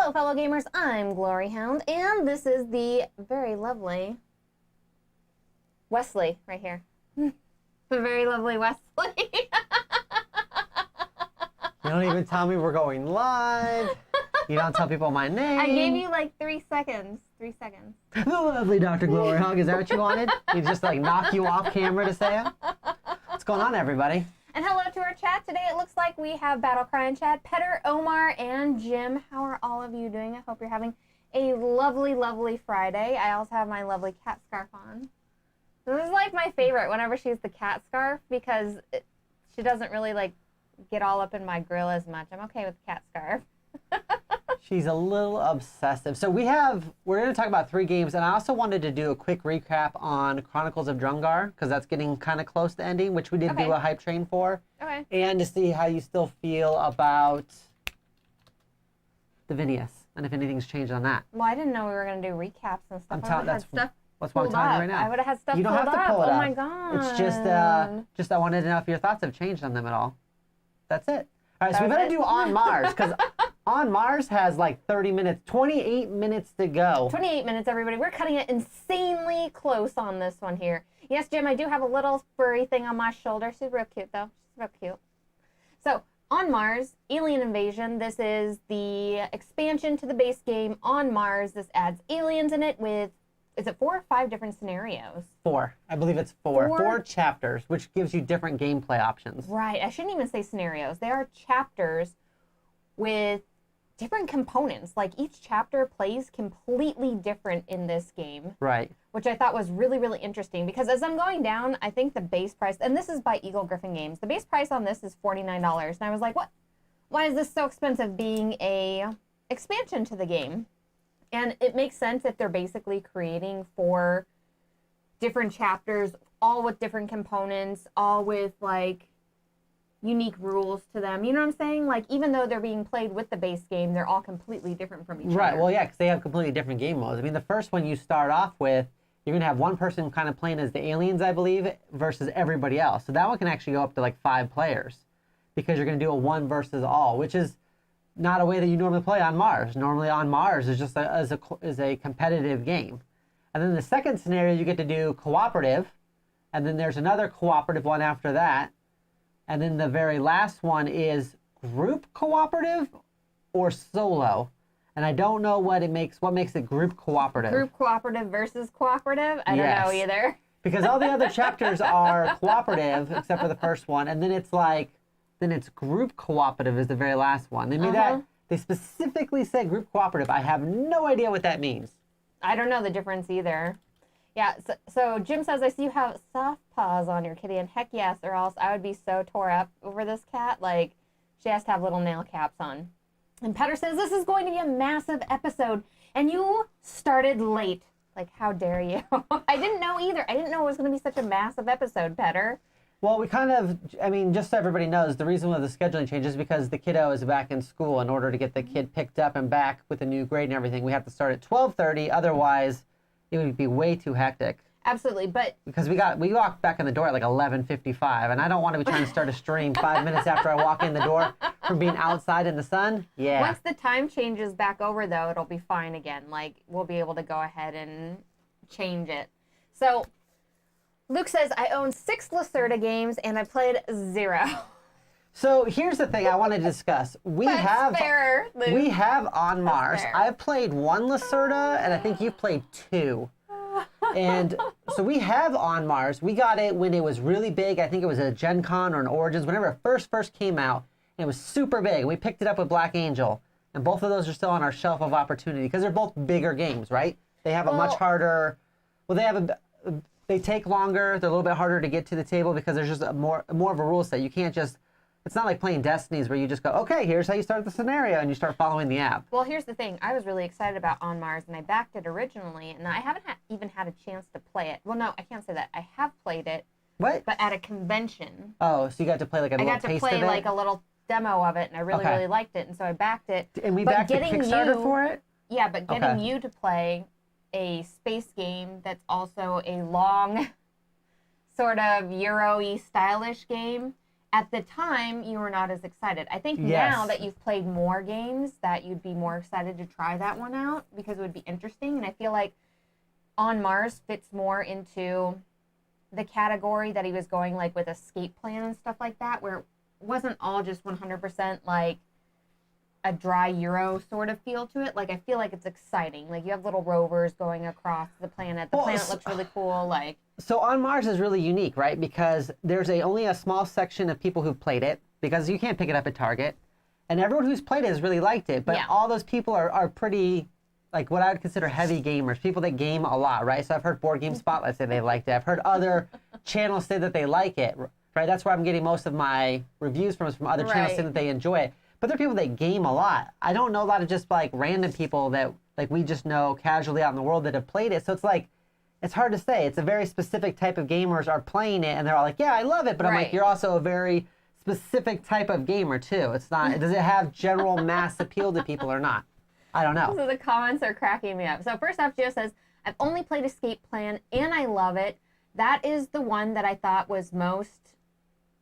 Hello, fellow gamers. I'm Gloryhound, and this is the very lovely Wesley right here. The very lovely Wesley. You don't even tell me we're going live. You don't tell people my name. I gave you like 3 seconds. 3 seconds. The lovely DrGloryhogg. Is that what you wanted? He just like knock you off camera to say it? What's going on, everybody? And hello to our chat. Today it looks like we have Battlecry in chat, Petter, Omar, and Jim. How are all of you doing? I hope you're having a lovely, lovely Friday. I also have my lovely cat scarf on. This is like my favorite whenever she's the cat scarf because she doesn't really like get all up in my grill as much. I'm okay with the cat scarf. She's a little obsessive. So we're going to talk about 3 games, and I also wanted to do a quick recap on Chronicles of Drungar, because that's getting kind of close to ending, which we did do a hype train for. Okay. And to see how you still feel about the Vinius, and if anything's changed on that. Well, I didn't know we were going to do recaps and stuff. That's what I'm telling you right now. I would have had stuff You don't have to pull it up. up. Oh my god. It's just I wanted to know if your thoughts have changed on them at all. That's it. All right, so we better do On Mars, because On Mars has like 30 minutes, 28 minutes to go. 28 minutes, everybody. We're cutting it insanely close on this one here. Yes, Jim, I do have a little furry thing on my shoulder. She's real cute, though. She's real cute. So, On Mars, Alien Invasion. This is the expansion to the base game On Mars. This adds aliens in it with, is it 4 or 5 different scenarios? 4. I believe it's 4. 4 chapters, which gives you different gameplay options. Right. I shouldn't even say scenarios. They are chapters with different components. Like each chapter plays completely different in this game. Right. Which I thought was really, really interesting because as I'm going down, I think the base price, and this is by Eagle-Gryphon Games, the base price on this is $49. And I was like, what? Why is this so expensive being a expansion to the game? And it makes sense if they're basically creating 4 different chapters, all with different components, all with like unique rules to them. You know what I'm saying? Like even though they're being played with the base game, they're all completely different from each other. Right. Well, yeah, because they have completely different game modes. I mean, the first one you start off with, you're going to have one person kind of playing as the aliens, I believe, versus everybody else. So that one can actually go up to like 5 players because you're going to do a 1 versus all, which is not a way that you normally play on Mars. Normally on Mars is just is a competitive game. And then the second scenario, you get to do cooperative. And then there's another cooperative one after that. And then the very last one is group cooperative or solo. And I don't know what makes it group cooperative. Group cooperative versus cooperative? I don't know either. Because all the other chapters are cooperative except for the first one. And then it's group cooperative is the very last one. They made that, they specifically said group cooperative. I have no idea what that means. I don't know the difference either. Yeah, so Jim says, I see you have soft paws on your kitty, and heck yes, or else I would be so tore up over this cat. Like, she has to have little nail caps on. And Petter says, this is going to be a massive episode, and you started late. Like, how dare you? I didn't know either. I didn't know it was going to be such a massive episode, Petter. Well, just so everybody knows, the reason why the scheduling changes is because the kiddo is back in school. In order to get the kid picked up and back with a new grade and everything, we have to start at 12:30. Otherwise, it would be way too hectic. Absolutely, but because we walked back in the door at like 11:55, and I don't want to be trying to start a stream 5 minutes after I walk in the door from being outside in the sun. Yeah. Once the time changes back over, though, it'll be fine again. Like, we'll be able to go ahead and change it. So Luke says, I own 6 Lacerda games, and I played 0. So here's the thing I want to discuss. We have On Mars. I've played 1 Lacerda, and I think you've played 2. And so we have On Mars. We got it when it was really big. I think it was a Gen Con or an Origins, whenever it first came out. And it was super big. We picked it up with Black Angel. And both of those are still on our shelf of opportunity because they're both bigger games, right? They have a much harder, they take longer. They're a little bit harder to get to the table because there's just more of a rule set. You can't just, it's not like playing Destinies where you just go, okay, here's how you start the scenario, and you start following the app. Well, here's the thing. I was really excited about On Mars, and I backed it originally, and I haven't even had a chance to play it. Well, no, I can't say that. I have played it. What? But at a convention. Oh, so you got to play like a little taste of it? I got to play like a little demo of it, and I really liked it, and so I backed it. And we backed the Kickstarter for it? Yeah, but getting you to play a space game that's also a long sort of Euro-y stylish game at the time, you were not as excited. I think now that you've played more games, that you'd be more excited to try that one out because it would be interesting. And I feel like On Mars fits more into the category that he was going like with escape plan and stuff like that, where it wasn't all just 100% like a dry Euro sort of feel to it. Like, I feel like it's exciting. Like, you have little rovers going across the planet. The planet looks really cool. Like, so On Mars is really unique, right? Because there's only a small section of people who've played it, because you can't pick it up at Target. And everyone who's played it has really liked it. But all those people are pretty, like, what I would consider heavy gamers, people that game a lot, right? So I've heard Board Game Spotlight say they liked it. I've heard other channels say that they like it, right? That's where I'm getting most of my reviews from other channels saying that they enjoy it. But there are people that game a lot. I don't know a lot of just like random people that like we just know casually out in the world that have played it. So it's like, it's hard to say. It's a very specific type of gamers are playing it and they're all like, yeah, I love it. But I'm like, you're also a very specific type of gamer too. It's not, does it have general mass appeal to people or not? I don't know. So the comments are cracking me up. So first off, Gio says, I've only played Escape Plan and I love it. That is the one that I thought was most,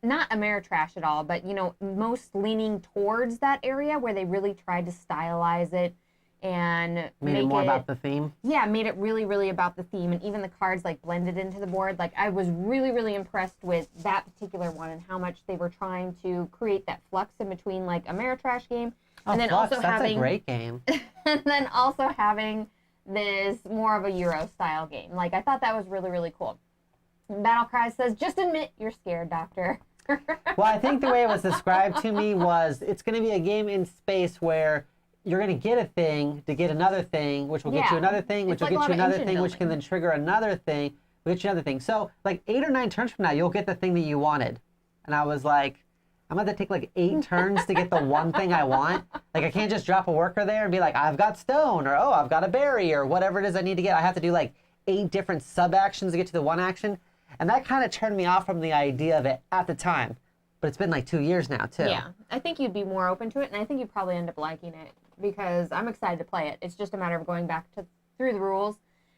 not Ameritrash at all, but, you know, most leaning towards that area where they really tried to stylize it and made it more about the theme. Yeah, made it really, really about the theme, and even the cards like blended into the board. Like, I was really, really impressed with that particular one and how much they were trying to create that flux in between like Ameritrash game, and then Flux, also that's having a great game. and then also having this more of a Euro style game. Like, I thought that was really, really cool. Battle Cry says, just admit you're scared, Doctor. Well, I think the way it was described to me was it's going to be a game in space where you're going to get a thing to get another thing, which will get you another thing, which will get you another thing, which can then trigger another thing, which get you another thing. So, like 8 or 9 turns from now, you'll get the thing that you wanted. And I was like, I'm going to take like 8 turns to get the one thing I want. Like, I can't just drop a worker there and be like, I've got stone, or oh, I've got a berry, or whatever it is I need to get. I have to do like 8 different sub-actions to get to the one action. And that kind of turned me off from the idea of it at the time. But it's been like 2 years now, too. Yeah, I think you'd be more open to it, and I think you'd probably end up liking it because I'm excited to play it. It's just a matter of going back through the rules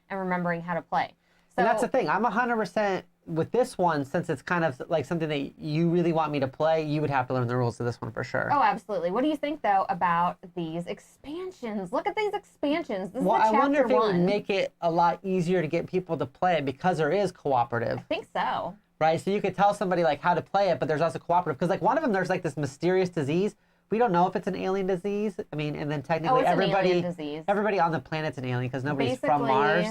and remembering how to play. So, and that's the thing. I'm 100% with this one, since it's kind of like something that you really want me to play, you would have to learn the rules of this one for sure. Oh, absolutely. What do you think, though, about these expansions? Look at these expansions. This is I wonder if it one. would make it a lot easier to get people to play it because there is cooperative. I think so. Right? So you could tell somebody like how to play it, but there's also cooperative. Because like one of them, there's like this mysterious disease. We don't know if it's an alien disease. I mean, and then technically everybody on the planet's an alien because nobody's from Mars.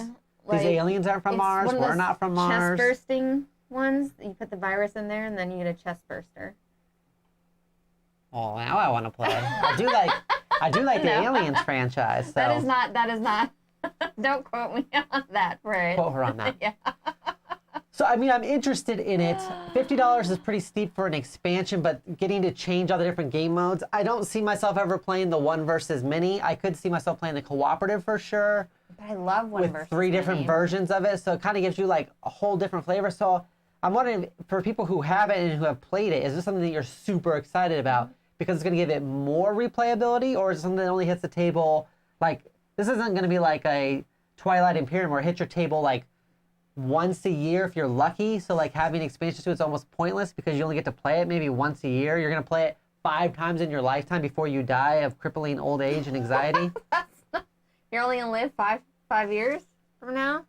Like, these aliens aren't from Mars. We're not from Mars. Chest bursting ones. You put the virus in there, and then you get a chest burster. Oh, now I want to play. I do like the Aliens franchise. So. That is not. Don't quote me on that, right? Quote her on that. Yeah. So, I mean, I'm interested in it. $50 is pretty steep for an expansion, but getting to change all the different game modes. I don't see myself ever playing the 1 versus many. I could see myself playing the cooperative for sure. But I love 1 versus many. With 3 different versions of it, so it kind of gives you like a whole different flavor. So I'm wondering, for people who have it and who have played it, is this something that you're super excited about because it's going to give it more replayability, or is it something that only hits the table, like, this isn't going to be like a Twilight Imperium where it hits your table like once a year if you're lucky. So like having expansions to it's almost pointless because you only get to play it maybe once a year. You're going to play it 5 times in your lifetime before you die of crippling old age and anxiety. You're only going to live 5 years from now?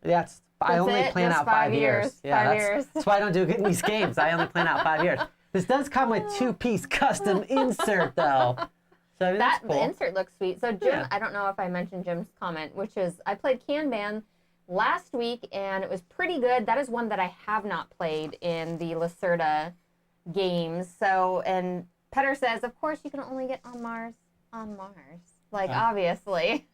I only plan out 5 years. Yeah, 5 years. That's why I don't do good in these games. I only plan out 5 years. This does come with 2-piece custom insert though. So I mean, that's cool. The insert looks sweet. So Jim, I don't know if I mentioned Jim's comment, which is I played Kanban last week and it was pretty good. That is one that I have not played in the Lacerda games. So, and Petter says, of course you can only get on Mars. Like, obviously.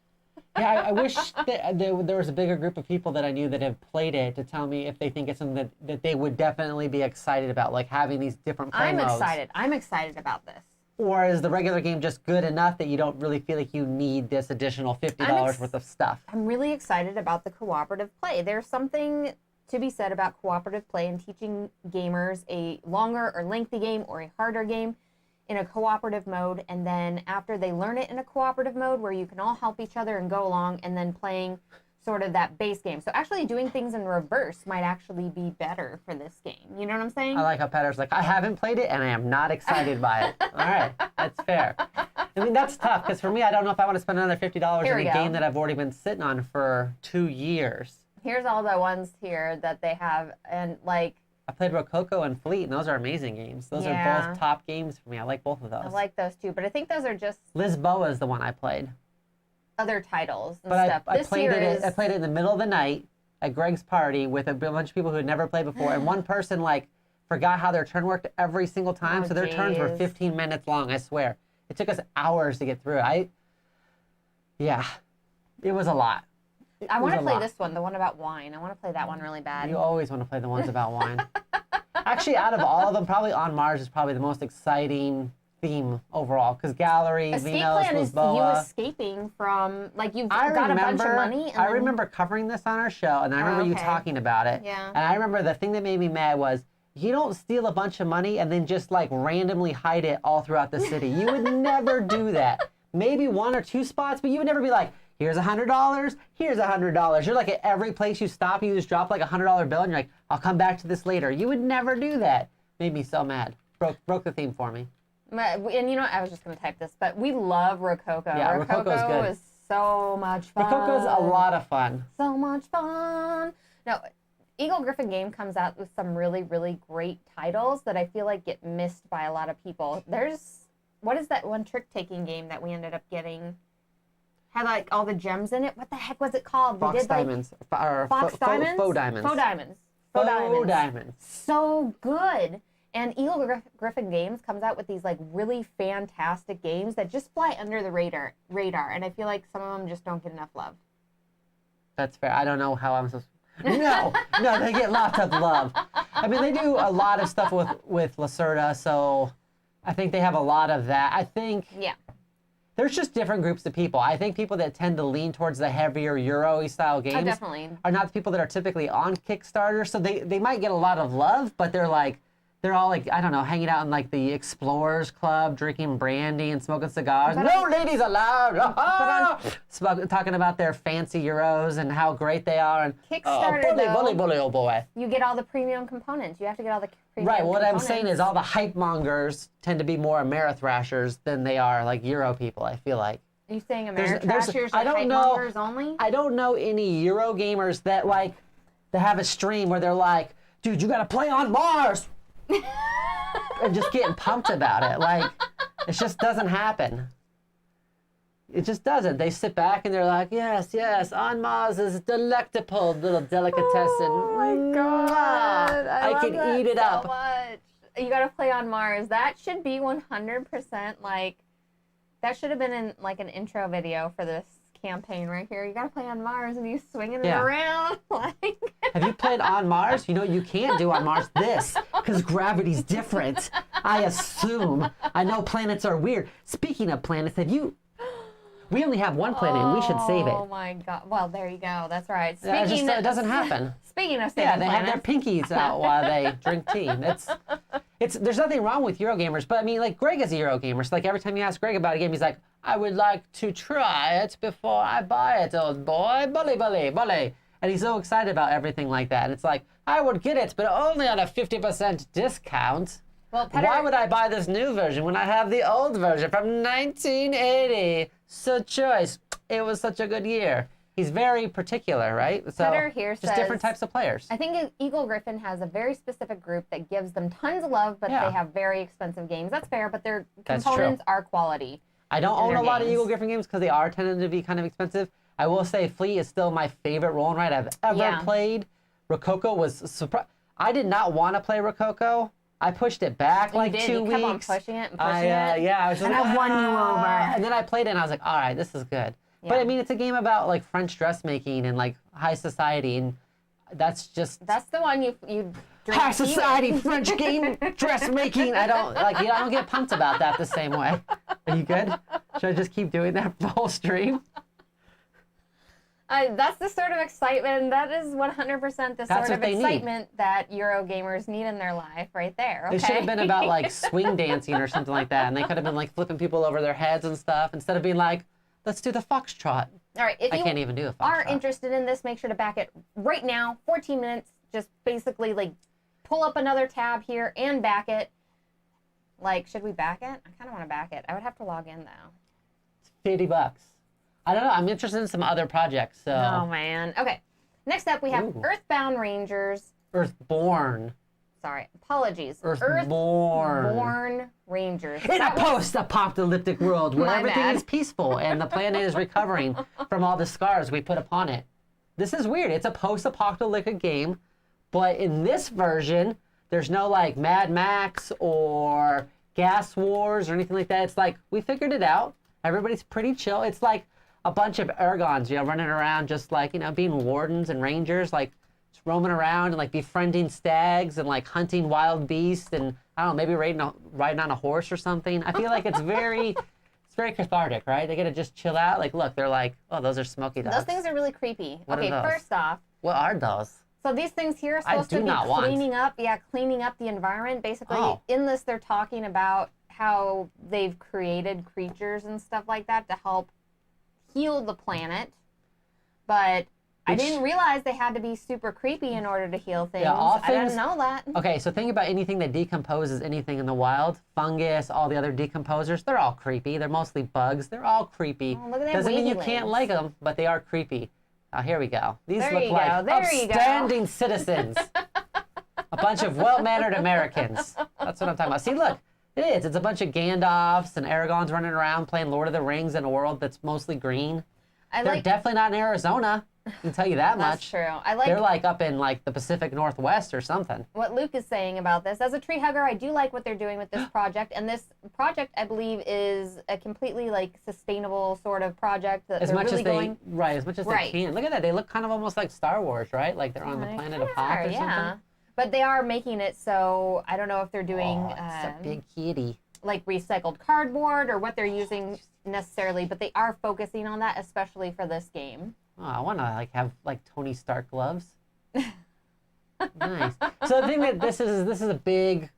Yeah, I wish that there was a bigger group of people that I knew that have played it to tell me if they think it's something that they would definitely be excited about, like having these different play modes. I'm excited about this. Or is the regular game just good enough that you don't really feel like you need this additional $50 worth of stuff? I'm really excited about the cooperative play. There's something to be said about cooperative play and teaching gamers a longer or lengthy game or a harder game in a cooperative mode, and then after they learn it in a cooperative mode where you can all help each other and go along, and then playing sort of that base game. So actually doing things in reverse might actually be better for this game. You know what I'm saying? I like how Petter's like, I haven't played it and I am not excited by it. All right, that's fair. I mean, that's tough because for me, I don't know if I want to spend another $50 in a game that I've already been sitting on for 2 years. Here's all the ones here that they have, and like... I played Rococo and Fleet, and those are amazing games. Those are both top games for me. I like both of those. I like those too, but I think those are just... Lisboa is the one I played. Other titles and but stuff. I played it in the middle of the night at Greg's party with a bunch of people who had never played before, and one person like forgot how their turn worked every single time, so their turns were 15 minutes long, I swear. It took us hours to get through it. Yeah, it was a lot. I want to play this one, the one about wine. I want to play that one really bad. You always want to play the ones about wine. Actually, out of all of them, probably On Mars is probably the most exciting theme overall, because Gallery, Venus, Lisboa. You escaping from, like, you've got a bunch of money. I remember covering this on our show, and I remember you talking about it. Yeah. And I remember the thing that made me mad was, you don't steal a bunch of money and then just, like, randomly hide it all throughout the city. You would never do that. Maybe 1 or 2 spots, but you would never be like, here's $100, here's $100. You're like, at every place you stop, you just drop like a $100 bill, and you're like, I'll come back to this later. You would never do that. Made me so mad. Broke the theme for me. And you know, I was just going to type this, but we love Rococo. Yeah, Rococo's good. Is so much fun. Rococo's a lot of fun. So much fun. Now, Eagle-Gryphon game comes out with some really, really great titles that I feel like get missed by a lot of people. What is that one trick-taking game that we ended up getting? Had like all the gems in it. What the heck was it called? Fox Diamonds. Fox Diamonds? Faux Diamonds. Faux Diamonds. Faux Diamonds. So good. And Eagle-Gryphon Games comes out with these like really fantastic games that just fly under the radar. And I feel like some of them just don't get enough love. That's fair. I don't know how I'm supposed to... No, they get lots of love. I mean, they do a lot of stuff with Lacerda, so I think they have a lot of that. I think... Yeah. There's just different groups of people. I think people that tend to lean towards the heavier Euro-y style games are not the people that are typically on Kickstarter. So they might get a lot of love, but they're all like, I don't know, hanging out in like the Explorers Club, drinking brandy and smoking cigars. No ladies allowed! Talking about their fancy Euros and how great they are. And Kickstarter, bully, oh boy. You get all the premium components. You have to get all the premium components. What I'm saying is all the hype mongers tend to be more Amerithrashers than they are like Euro people, I feel like. Are you saying Ameritrashers are hype mongers only? I don't know any Euro gamers that have a stream where they're like, dude, you gotta play on Mars! and just getting pumped about it. Like, it just doesn't happen. It just doesn't. They sit back and they're like, yes, on Mars is delectable little delicatessen. Oh my God. I can eat it up. Much. You gotta play on Mars. That should be 100% like, that should have been in like an intro video for this campaign right here. You gotta play on Mars and you swinging it around. Like. Have you played on Mars? You know what you can't do on Mars? This, because gravity's different. I assume. I know planets are weird. Speaking of planets, we only have one planet and we should save it. Oh my God. Well, there you go. That's right. It doesn't happen. Speaking of saving planets. Have their pinkies out while they drink tea. There's nothing wrong with Eurogamers, but I mean, like, Greg is a Eurogamer, so like every time you ask Greg about a game, he's like, I would like to try it before I buy it, old boy. Bully. And he's so excited about everything like that. And it's like, I would get it, but only on a 50% discount. Well, why would I buy this new version when I have the old version from 1980? So choice. It was such a good year. He's very particular, right? So Petter here just different types of players. I think Eagle-Gryphon has a very specific group that gives them tons of love, but they have very expensive games. That's fair, but their components are quality. I don't own a lot of Eagle-Gryphon games because they are tending to be kind of expensive. I will say Fleet is still my favorite roll and write I've ever played. Rococo was surprised. I did not want to play Rococo. I pushed it back like 2 weeks. You kept on pushing it and pushing it. Yeah, I was just I won you over. And then I played it and I was like, all right, this is good. Yeah. But I mean, it's a game about like French dressmaking and like high society, and that's the one you drink high society French game dressmaking. I don't get pumped about that the same way. Are you good? Should I just keep doing that the whole stream? That's the sort of excitement. That is 100% the sort of excitement that Euro gamers need in their life, right there. Okay. It should have been about like swing dancing or something like that, and they could have been like flipping people over their heads and stuff instead of being like, let's do the foxtrot. All right, if you can't even do a foxtrot. Are interested in this, make sure to back it right now. 14 minutes. Just basically like pull up another tab here and back it. Like, should we back it? I kind of want to back it. I would have to log in though. It's $50. I don't know. I'm interested in some other projects. So. Oh man. Okay. Next up, we have Earthbound Rangers. Earthborn. Sorry, apologies. Earthborn Rangers. In a post-apocalyptic world where everything is peaceful and the planet is recovering from all the scars we put upon it. This is weird. It's a post-apocalyptic game, but in this version, there's no like Mad Max or Gas Wars or anything like that. It's like, we figured it out. Everybody's pretty chill. It's like a bunch of Ergons, running around just like, being wardens and rangers, like just roaming around and like befriending stags and like hunting wild beasts and I don't know, maybe riding on a horse or something. I feel like it's very cathartic, right? They get to just chill out. Like, look, they're like, oh, those are smoky dogs. Those things are really creepy. What are those? First off. What are those? So these things here are supposed to be cleaning up the environment. Basically, in this, they're talking about how they've created creatures and stuff like that to help heal the planet. But I didn't realize they had to be super creepy in order to heal things. Yeah, I didn't know that. Okay, so think about anything that decomposes anything in the wild. Fungus, all the other decomposers, they're all creepy. They're mostly bugs. They're all creepy. Oh, look at that. Doesn't mean you can't like them, but they are creepy. Oh, here we go. These look like upstanding citizens. A bunch of well-mannered Americans. That's what I'm talking about. See, look. It is. It's a bunch of Gandalfs and Aragons running around playing Lord of the Rings in a world that's mostly green. They're definitely not in Arizona. I can tell you that much. That's true. They're like up in like the Pacific Northwest or something. What Luke is saying about this. As a tree hugger, I do like what they're doing with this project. And this project, I believe, is a completely like sustainable sort of project that as much as they Right. can. Look at that. They look kind of almost like Star Wars, right? Like they're on the planet of Hoth or something. But they are making it so I don't know if they're doing it's a big kitty. Like recycled cardboard or what they're using necessarily, but they are focusing on that, especially for this game. Oh, I want to like have like Tony Stark gloves. Nice. So the thing that this is a big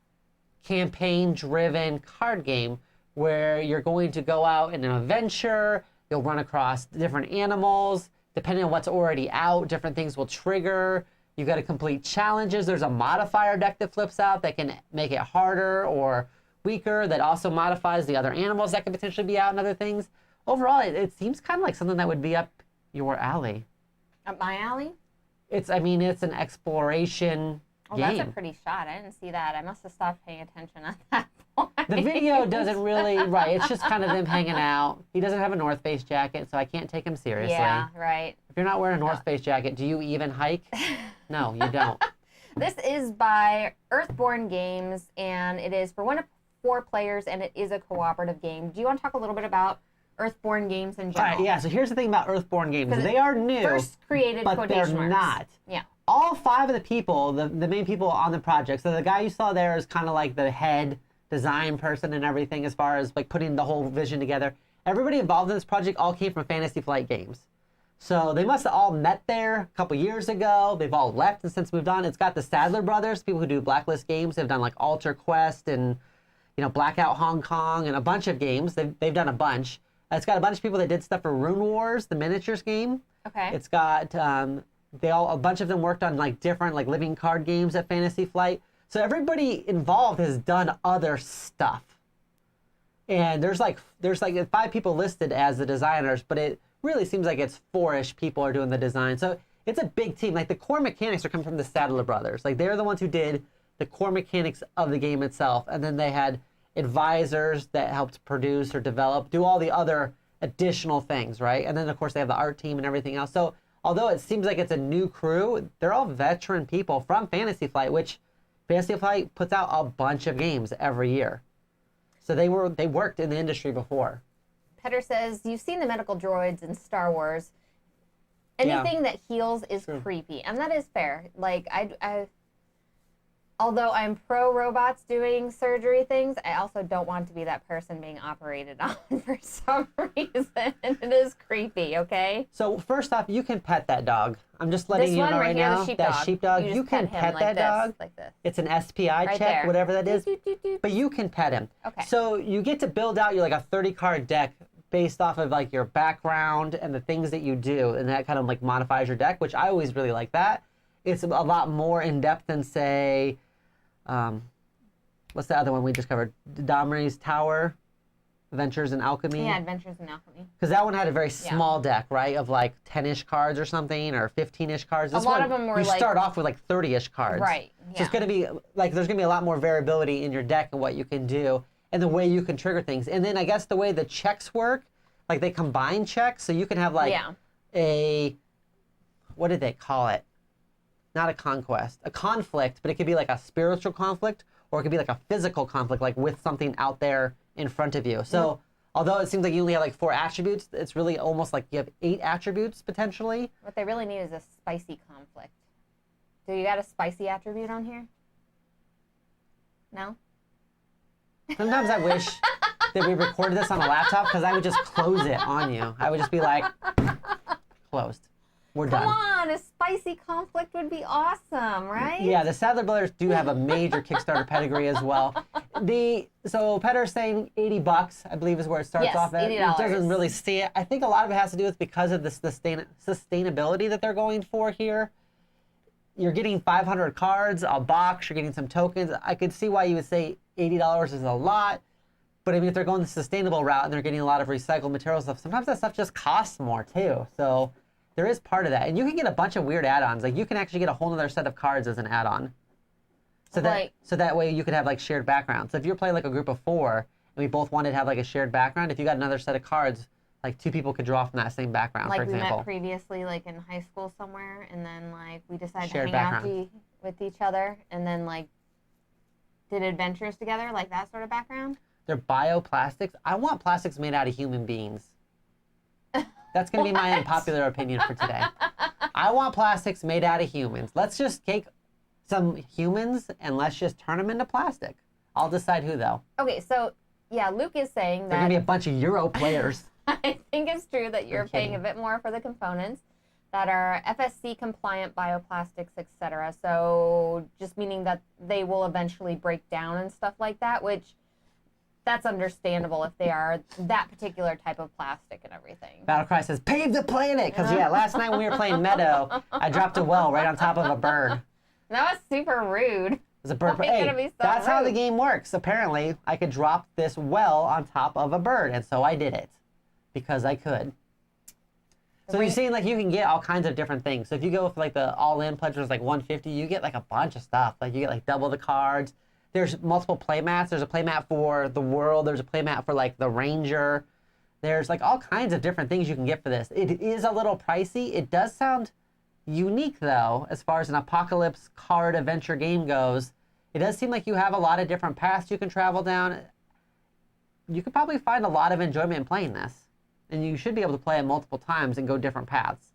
campaign-driven card game where you're going to go out in an adventure. You'll run across different animals. Depending on what's already out, different things will trigger. You've got to complete challenges. There's a modifier deck that flips out that can make it harder or weaker, that also modifies the other animals that could potentially be out and other things. Overall, it seems kind of like something that would be up your alley. Up my alley? It's an exploration game. That's a pretty shot. I didn't see that. I must have stopped paying attention at that point. The video doesn't really, right, it's just kind of them hanging out. He doesn't have a North Face jacket, so I can't take him seriously. Yeah, right. If you're not wearing a North Face jacket, do you even hike? No, you don't. This is by Earthborn Games, and it is for 1 to 4 players, and it is a cooperative game. Do you want to talk a little bit about Earthborn Games in general? All right, yeah, so here's the thing about Earthborn Games. They are new, first created but they're not. Yeah. All 5 of the people, the main people on the project, so the guy you saw there is kind of like the head design person and everything as far as like putting the whole vision together. Everybody involved in this project all came from Fantasy Flight Games. So they must have all met there a couple years ago. They've all left and since moved on. It's got the Sadler brothers, people who do Blacklist games. They've done like Alter Quest and Blackout Hong Kong and a bunch of games. They've done a bunch. It's got a bunch of people that did stuff for Rune Wars, the miniatures game. Okay. It's got a bunch of them worked on like different like living card games at Fantasy Flight. So everybody involved has done other stuff. And there's like 5 people listed as the designers, but it really seems like it's 4-ish people are doing the design. So it's a big team. Like the core mechanics are coming from the Sadler brothers. Like they're the ones who did the core mechanics of the game itself. And then they had advisors that helped produce or develop, do all the other additional things, right? And then of course they have the art team and everything else. So although it seems like it's a new crew, they're all veteran people from Fantasy Flight, which Fantasy Flight puts out a bunch of games every year. So they worked in the industry before. Petter says, you've seen the medical droids in Star Wars. Anything that heals is creepy. And that is fair. Like, although I'm pro robots doing surgery things, I also don't want to be that person being operated on for some reason. It is creepy, okay? So first off, you can pet that dog. I'm just letting you know right now. That sheepdog, you can pet that dog. Like this. It's an SPI check, whatever that is. But you can pet him. Okay. So you get to build out your like a 30-card deck based off of like your background and the things that you do, and that kind of like modifies your deck, which I always really like that. It's a lot more in depth than say, what's the other one we just covered? Domray's Tower, Adventures in Alchemy. Yeah, Adventures in Alchemy. Because that one had a very small deck, right? Of like 10-ish cards or something, or 15-ish cards. This a lot of them were you start off with like 30-ish cards. Right. Yeah. So it's going to be like, there's going to be a lot more variability in your deck and what you can do and the way you can trigger things. And then I guess the way the checks work, like they combine checks, so you can have like a, what did they call it? Not a conquest, a conflict, but it could be like a spiritual conflict, or it could be like a physical conflict, like with something out there in front of you. So although it seems like you only have like 4 attributes, it's really almost like you have 8 attributes potentially. What they really need is a spicy conflict. Do you got a spicy attribute on here? No? Sometimes I wish that we recorded this on a laptop, because I would just close it on you. I would just be like, closed. We're done. Come on, a spicy conflict would be awesome, right? Yeah, the Sadler brothers do have a major Kickstarter pedigree as well. So Petter's saying $80, I believe, is where it starts off at. $80. It doesn't really see it. I think a lot of it has to do with because of the sustainability that they're going for here. You're getting 500 cards, a box, you're getting some tokens. I could see why you would say $80 is a lot. But I mean, if they're going the sustainable route and they're getting a lot of recycled material stuff, sometimes that stuff just costs more too. So there is part of that. And you can get a bunch of weird add-ons. Like you can actually get a whole other set of cards as an add-on. So that way you could have like shared backgrounds. So if you're playing like a group of 4 and we both wanted to have like a shared background, if you got another set of cards, like 2 people could draw from that same background, for example. Like we met previously like in high school somewhere, and then like we decided to hang out with each other, and then like did adventures together, like that sort of background. They're bioplastics. I want plastics made out of human beings. That's going to be my unpopular opinion for today. I want plastics made out of humans. Let's just take some humans and let's just turn them into plastic. I'll decide who, though. Okay, so, yeah, Luke is saying that... They're going to be a bunch of Euro players. I think it's true that you're paying a bit more for the components that are FSC compliant bioplastics, etc. So just meaning that they will eventually break down and stuff like that, which... That's understandable if they are that particular type of plastic and everything. Battlecry says, pave the planet! Because, yeah, last night when we were playing Meadow, I dropped a well right on top of a bird. That was super rude. It was a bird. Hey, that's how the game works. Apparently, I could drop this well on top of a bird, and so I did it. Because I could. So you're seeing, like, you can get all kinds of different things. So if you go with, like, the all-in pledge was, like, $150, you get, like, a bunch of stuff. Like, you get, like, double the cards. There's multiple playmats. There's a playmat for the world. There's a playmat for, like, the Ranger. There's, like, all kinds of different things you can get for this. It is a little pricey. It does sound unique, though, as far as an apocalypse card adventure game goes. It does seem like you have a lot of different paths you can travel down. You could probably find a lot of enjoyment in playing this. And you should be able to play it multiple times and go different paths.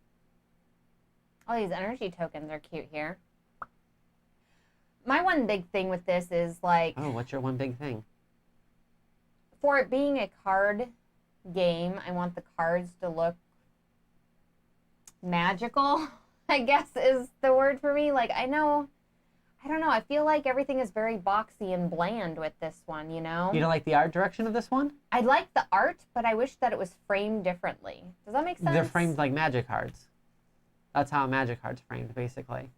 All these energy tokens are cute here. My one big thing with this is like... Oh, what's your one big thing? For it being a card game, I want the cards to look magical, I guess is the word for me. Like, I don't know. I feel like everything is very boxy and bland with this one, you know? You don't like the art direction of this one? I like the art, but I wish that it was framed differently. Does that make sense? They're framed like magic cards. That's how a magic card's framed, basically.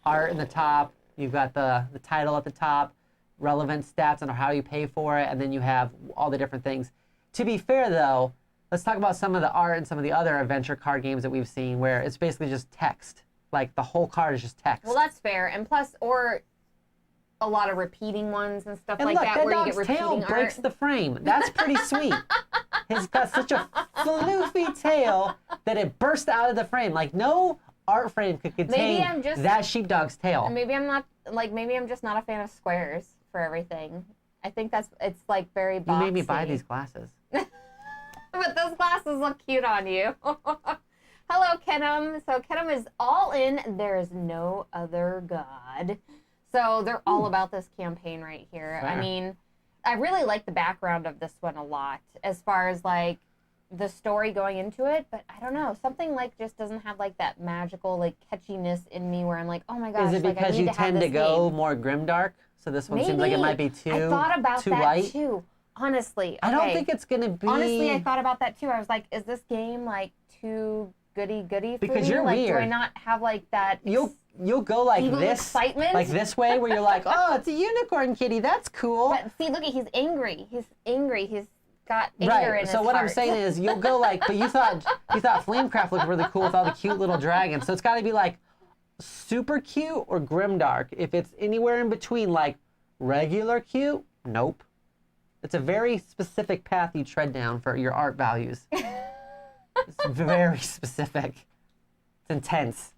Art in the top. You've got the title at the top, relevant stats on how you pay for it, and then you have all the different things. To be fair, though, let's talk about some of the art and some of the other adventure card games that we've seen where it's basically just text. Like, the whole card is just text. Well, that's fair. And plus, or a lot of repeating ones and stuff like that where you get repeating art. And look, that dog's tail breaks the frame. That's pretty sweet. He's got such a floofy tail that it burst out of the frame. Like, no art frame could contain that sheepdog's tail. Maybe I'm just not a fan of squares for everything. I think it's like very boxy. You made me buy these glasses. But those glasses look cute on you. Hello, Kenham. So Kenham is all in. There is no other god. So they're all about this campaign right here. Fair. I mean, I really like the background of this one a lot as far as like the story going into it, but I don't know, something like just doesn't have like that magical like catchiness in me where I'm like, oh my gosh, is it because like, you tend to go more grimdark? So this one seems like it might be too light? I thought about that too. Honestly, okay. I don't think it's gonna be. Honestly, I thought about that too. I was like, is this game like too goody for because me? You're like, weird. Do I not have like that? You'll go like this, excitement? like this way, where you're like, oh, it's a unicorn kitty. That's cool. But see, look, he's angry. He's angry. He's got anger in his heart. So what I'm saying is, you'll go like, but you thought Flamecraft looked really cool with all the cute little dragons. So it's got to be like super cute or grimdark. If it's anywhere in between, like regular cute, nope. It's a very specific path you tread down for your art values. It's very specific. It's intense.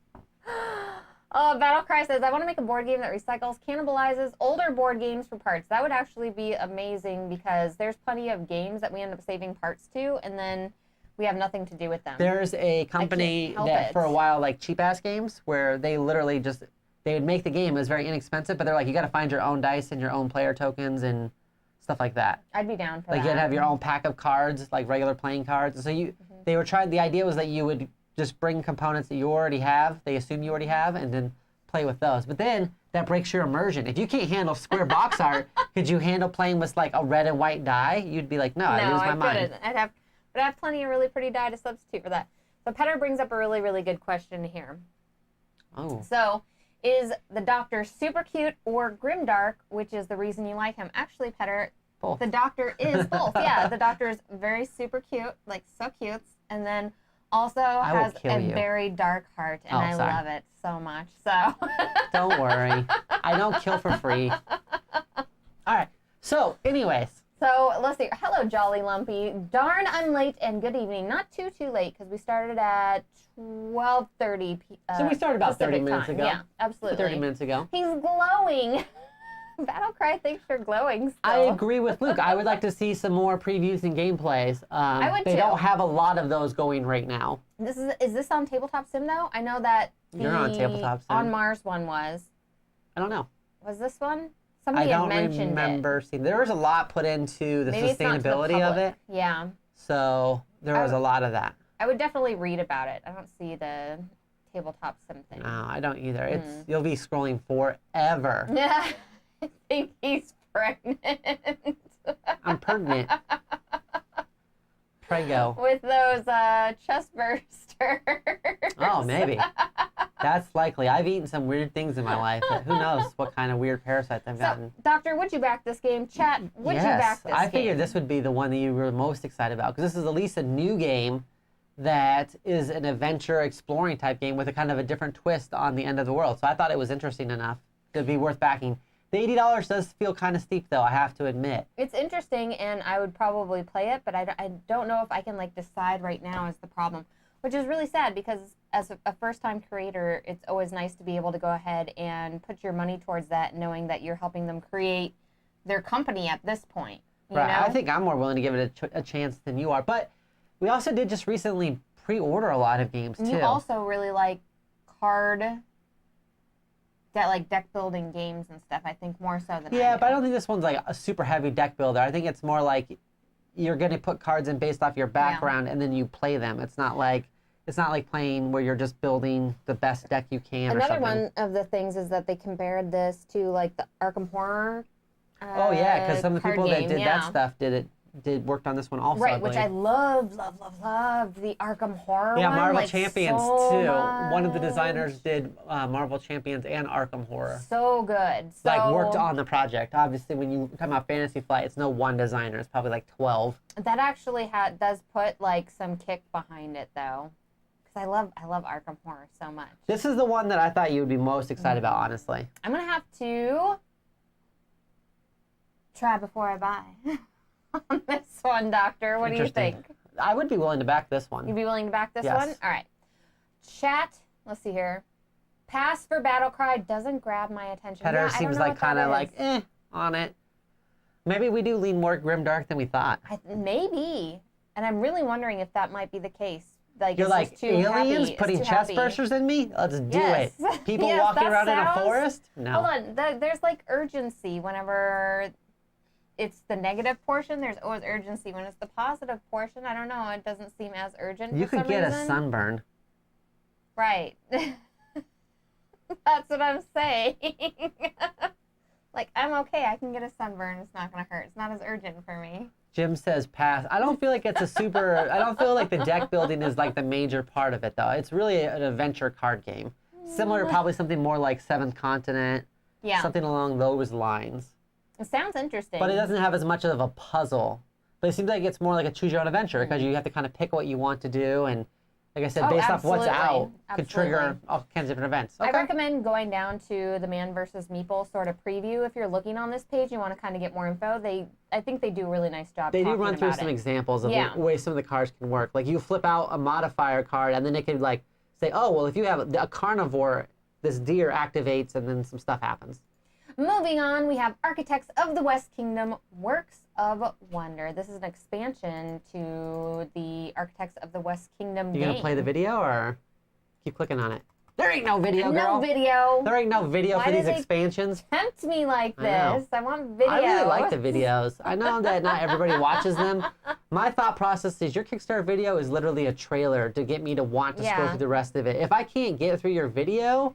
Battlecry says, I want to make a board game that recycles, cannibalizes older board games for parts. That would actually be amazing because there's plenty of games that we end up saving parts to, and then we have nothing to do with them. There's a company that for a while, like cheap-ass games, where they literally just, they would make the game. It was very inexpensive, but they're like, you got to find your own dice and your own player tokens and stuff like that. I'd be down for that. Like you'd have your own pack of cards, like regular playing cards. And so they were trying, the idea was that you would just bring components that you already have, they assume you already have, and then play with those. But then that breaks your immersion. If you can't handle square box art, could you handle playing with like a red and white die? You'd be like, no, I lose my mind. I'd have, but I have plenty of really pretty die to substitute for that. So Petter brings up a really, really good question here. Oh. So, is the Doctor super cute or grimdark, which is the reason you like him? Actually, Petter, both. The Doctor is both. Yeah, the Doctor is very super cute, like so cute, and then also has a very dark heart, and I love it so much. So don't worry, I don't kill for free. All right. So, anyways. So let's see. Hello, Jolly Lumpy. Darn, I'm late, and good evening. Not too late because we started at 12:30. So we started about 30 minutes ago. Yeah, absolutely. 30 minutes ago. He's glowing. Battlecry thinks you're glowing still. I agree with Luke. I would like to see some more previews and gameplays. I would They too. don't have a lot of those going right now. Is this on Tabletop Sim though? I know that You're on Tabletop Sim. On Mars one was. I don't know. Was this one? Somebody had mentioned it. I don't remember seeing. There was a lot put into the sustainability of it. Yeah. So there was a lot of that. I would definitely read about it. I don't see the Tabletop Sim thing. No, I don't either. It's you'll be scrolling forever. Yeah. I think he's pregnant. I'm pregnant. Prego. With those chest bursters. Oh, maybe. That's likely. I've eaten some weird things in my life. But who knows what kind of weird parasites I've gotten. Doctor, would you back this game? Chat, would you back this game? I figured this would be the one that you were most excited about because this is at least a new game that is an adventure exploring type game with a kind of a different twist on the end of the world. So I thought it was interesting enough to be worth backing. The $80 does feel kind of steep, though, I have to admit. It's interesting, and I would probably play it, but I don't know if I can, like, decide right now is the problem, which is really sad because as a first-time creator, it's always nice to be able to go ahead and put your money towards that, knowing that you're helping them create their company at this point. You know? I think I'm more willing to give it a chance than you are, but we also did just recently pre-order a lot of games, too. You also really like deck building games and stuff, I think, more so than Yeah, but I don't think this one's like a super heavy deck builder. I think it's more like you're going to put cards in based off your background and then you play them. It's not like playing where you're just building the best deck you can. Another one of the things is that they compared this to like the Arkham Horror. Oh yeah, because some of the people that did that stuff worked on this one also. Right, which I love the Arkham Horror one. Yeah, Marvel Champions too. Much. One of the designers did Marvel Champions and Arkham Horror. So good. Like worked on the project. Obviously, when you come out Fantasy Flight, it's no one designer. It's probably like 12. That actually does put like some kick behind it though, because I love Arkham Horror so much. This is the one that I thought you would be most excited about, honestly. I'm gonna have to try before I buy. On this one, Doctor. What do you think? I would be willing to back this one. You'd be willing to back this one? All right. Chat, let's see here. Pass for Battlecry doesn't grab my attention. Petter seems like kind of like, on it. Maybe we do lean more grimdark than we thought. Maybe. And I'm really wondering if that might be the case. Like, you're like, aliens putting chest bursters in me? Let's do it. People walking around in a forest? No. Hold on. There's like urgency whenever it's the negative portion. There's always urgency. When it's the positive portion, I don't know. It doesn't seem as urgent. You could get a sunburn. Right. That's what I'm saying. Like, I'm okay. I can get a sunburn. It's not going to hurt. It's not as urgent for me. Jim says pass. I don't feel like it's a super, I don't feel like the deck building is like the major part of it though. It's really an adventure card game. Similar to probably something more like Seventh Continent. Yeah. Something along those lines. It sounds interesting. But it doesn't have as much of a puzzle. But it seems like it's more like a choose your own adventure because you have to kind of pick what you want to do, and like I said, based off what's out, could trigger all kinds of different events. Okay. I recommend going down to the Man vs. Meeple sort of preview if you're looking on this page. You want to kind of get more info. I think they do a really nice job. They do run through some examples of the way some of the cards can work. Like you flip out a modifier card, and then it could like say, oh well, if you have a carnivore, this deer activates, and then some stuff happens. Moving on, we have Architects of the West Kingdom, Works of Wonder. This is an expansion to the Architects of the West Kingdom game. You gonna play the video or keep clicking on it? There ain't no video, girl. No video. There ain't no video for these expansions. Tempt me like this. I want video. I really like the videos. I know that not everybody watches them. My thought process is your Kickstarter video is literally a trailer to get me to want to scroll through the rest of it. If I can't get through your video,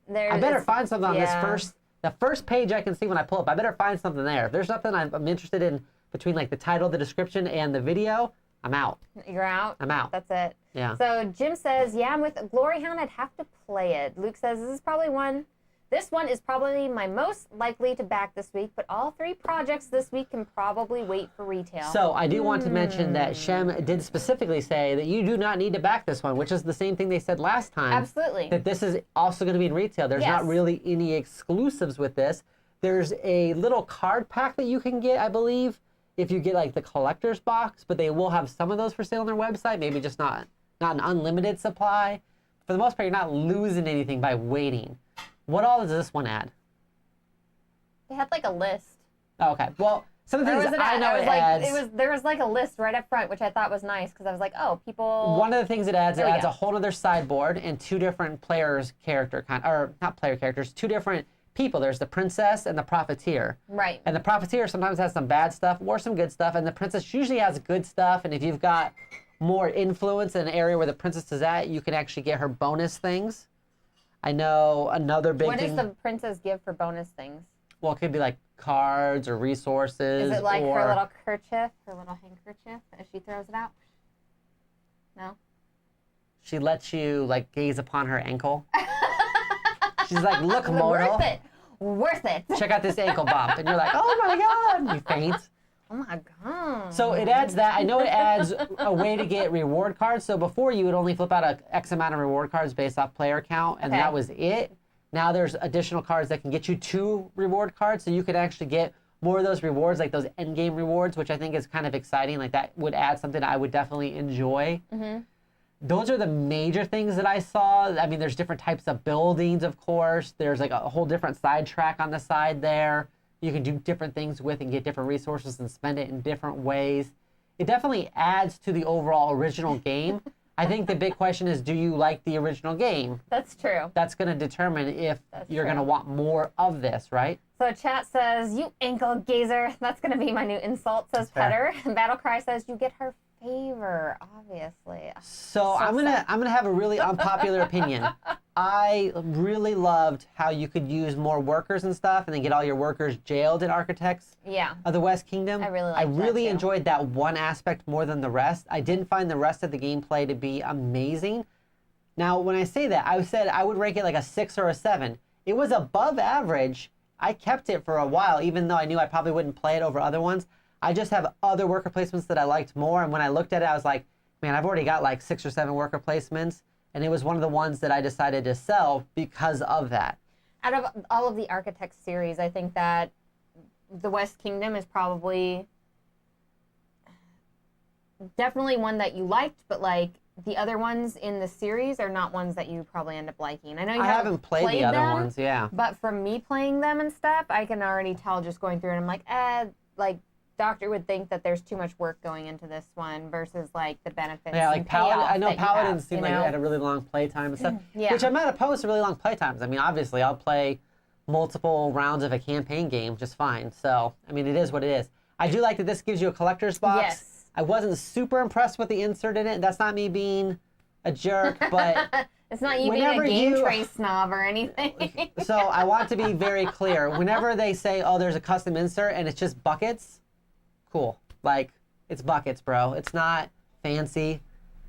I better find something on this the first page I can see when I pull up. I better find something there. If there's something I'm interested in between like the title, the description, and the video, I'm out. You're out? I'm out. That's it. Yeah. So Jim says, yeah, I'm with Gloryhound. I'd have to play it. Luke says, this one is probably my most likely to back this week, but all 3 projects this week can probably wait for retail. So I do want to mention that Shem did specifically say that you do not need to back this one, which is the same thing they said last time. Absolutely. That this is also going to be in retail. There's not really any exclusives with this. There's a little card pack that you can get, I believe, if you get like the collector's box, but they will have some of those for sale on their website, maybe just not an unlimited supply. For the most part, you're not losing anything by waiting. What all does this one add? They had like a list. Oh, okay. Well, some of the things I know it adds. There was like a list right up front, which I thought was nice because I was like, oh, people. One of the things it adds a whole other sideboard and 2 different players' not player characters, 2 different people. There's the princess and the profiteer. Right. And the profiteer sometimes has some bad stuff or some good stuff, and the princess usually has good stuff. And if you've got more influence in an area where the princess is at, you can actually get her bonus things. I know another big thing. What does the princess give for bonus things? Well, it could be like cards or resources. Is it like her little kerchief, her little handkerchief, as she throws it out? No? She lets you like gaze upon her ankle. She's like, look, mortal. Worth it. Worth it. Check out this ankle bump. And you're like, oh my God. You faint. Oh my God. So it adds that. I know it adds a way to get reward cards. So before you would only flip out a X amount of reward cards based off player count, and that was it. Now there's additional cards that can get you 2 reward cards, so you could actually get more of those rewards, like those end game rewards, which I think is kind of exciting. Like that would add something I would definitely enjoy. Mm-hmm. Those are the major things that I saw. I mean, there's different types of buildings, of course. There's like a whole different side track on the side there. You can do different things with and get different resources and spend it in different ways. It definitely adds to the overall original game. I think the big question is, do you like the original game? That's true. That's going to determine if you're going to want more of this, right? So chat says, you ankle gazer. That's going to be my new insult, says Petter. Battlecry says, you get her favor, obviously. So I'm gonna have a really unpopular opinion. I really loved how you could use more workers and stuff, and then get all your workers jailed in Architects of the West Kingdom. I really enjoyed that one aspect more than the rest. I didn't find the rest of the gameplay to be amazing. Now, when I say that, I said I would rank it like a 6 or a 7. It was above average. I kept it for a while, even though I knew I probably wouldn't play it over other ones. I just have other worker placements that I liked more, and when I looked at it, I was like, man, I've already got like 6 or 7 worker placements, and it was one of the ones that I decided to sell because of that. Out of all of the Architects series, I think that the West Kingdom is probably definitely one that you liked, but like the other ones in the series are not ones that you probably end up liking. I know you haven't played the other them, ones, yeah. But from me playing them and stuff, I can already tell just going through it. I'm like, Doctor would think that there's too much work going into this one versus like the benefits. Yeah, like Paladin. I know Paladins seem like they had a really long playtime and stuff. Which I'm not opposed to really long playtimes. I mean, obviously, I'll play multiple rounds of a campaign game just fine. So, I mean, it is what it is. I do like that this gives you a collector's box. Yes. I wasn't super impressed with the insert in it. That's not me being a jerk, but it's not you being a game tray snob or anything. So I want to be very clear. Whenever they say, oh, there's a custom insert and it's just buckets, cool. Like, it's buckets, bro. It's not fancy.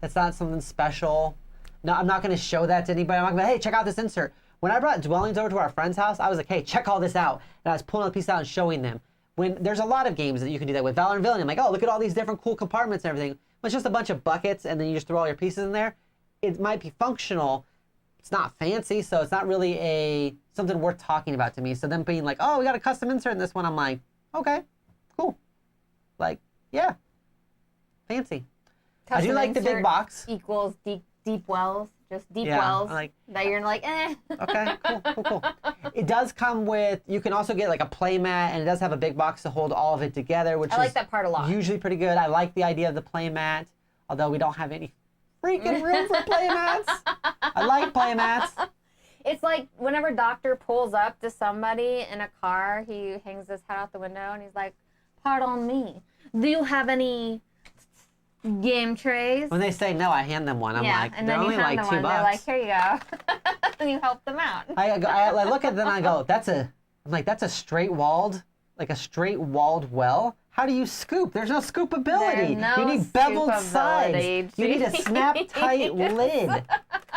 It's not something special. No, I'm not going to show that to anybody. I'm not going to, hey, check out this insert. When I brought dwellings over to our friend's house, I was like, hey, check all this out. And I was pulling a piece out and showing them. When there's a lot of games that you can do that with. Valor and Villainy, I'm like, oh, look at all these different cool compartments and everything. It's just a bunch of buckets, and then you just throw all your pieces in there. It might be functional. It's not fancy, so it's not really something worth talking about to me. So them being like, oh, we got a custom insert in this one, I'm like, okay, cool. Like, yeah, fancy. Custom I do like the big box. Equals deep wells, just deep wells. Like, that you're like, eh. Okay, cool. It does come with, you can also get like a play mat, and it does have a big box to hold all of it together, which I like that part a lot. Usually pretty good. I like the idea of the play mat, although we don't have any freaking room for play mats. I like play mats. It's like whenever Doctor pulls up to somebody in a car, he hangs his head out the window and he's like, pardon me, do you have any game trays? When they say no, I hand them one. I'm like, and they're then only like $2. They're like, here you go. And you help them out. I look at them and I go, that's a straight walled well. How do you scoop? There's no scoopability. You need beveled sides. You need a snap tight lid.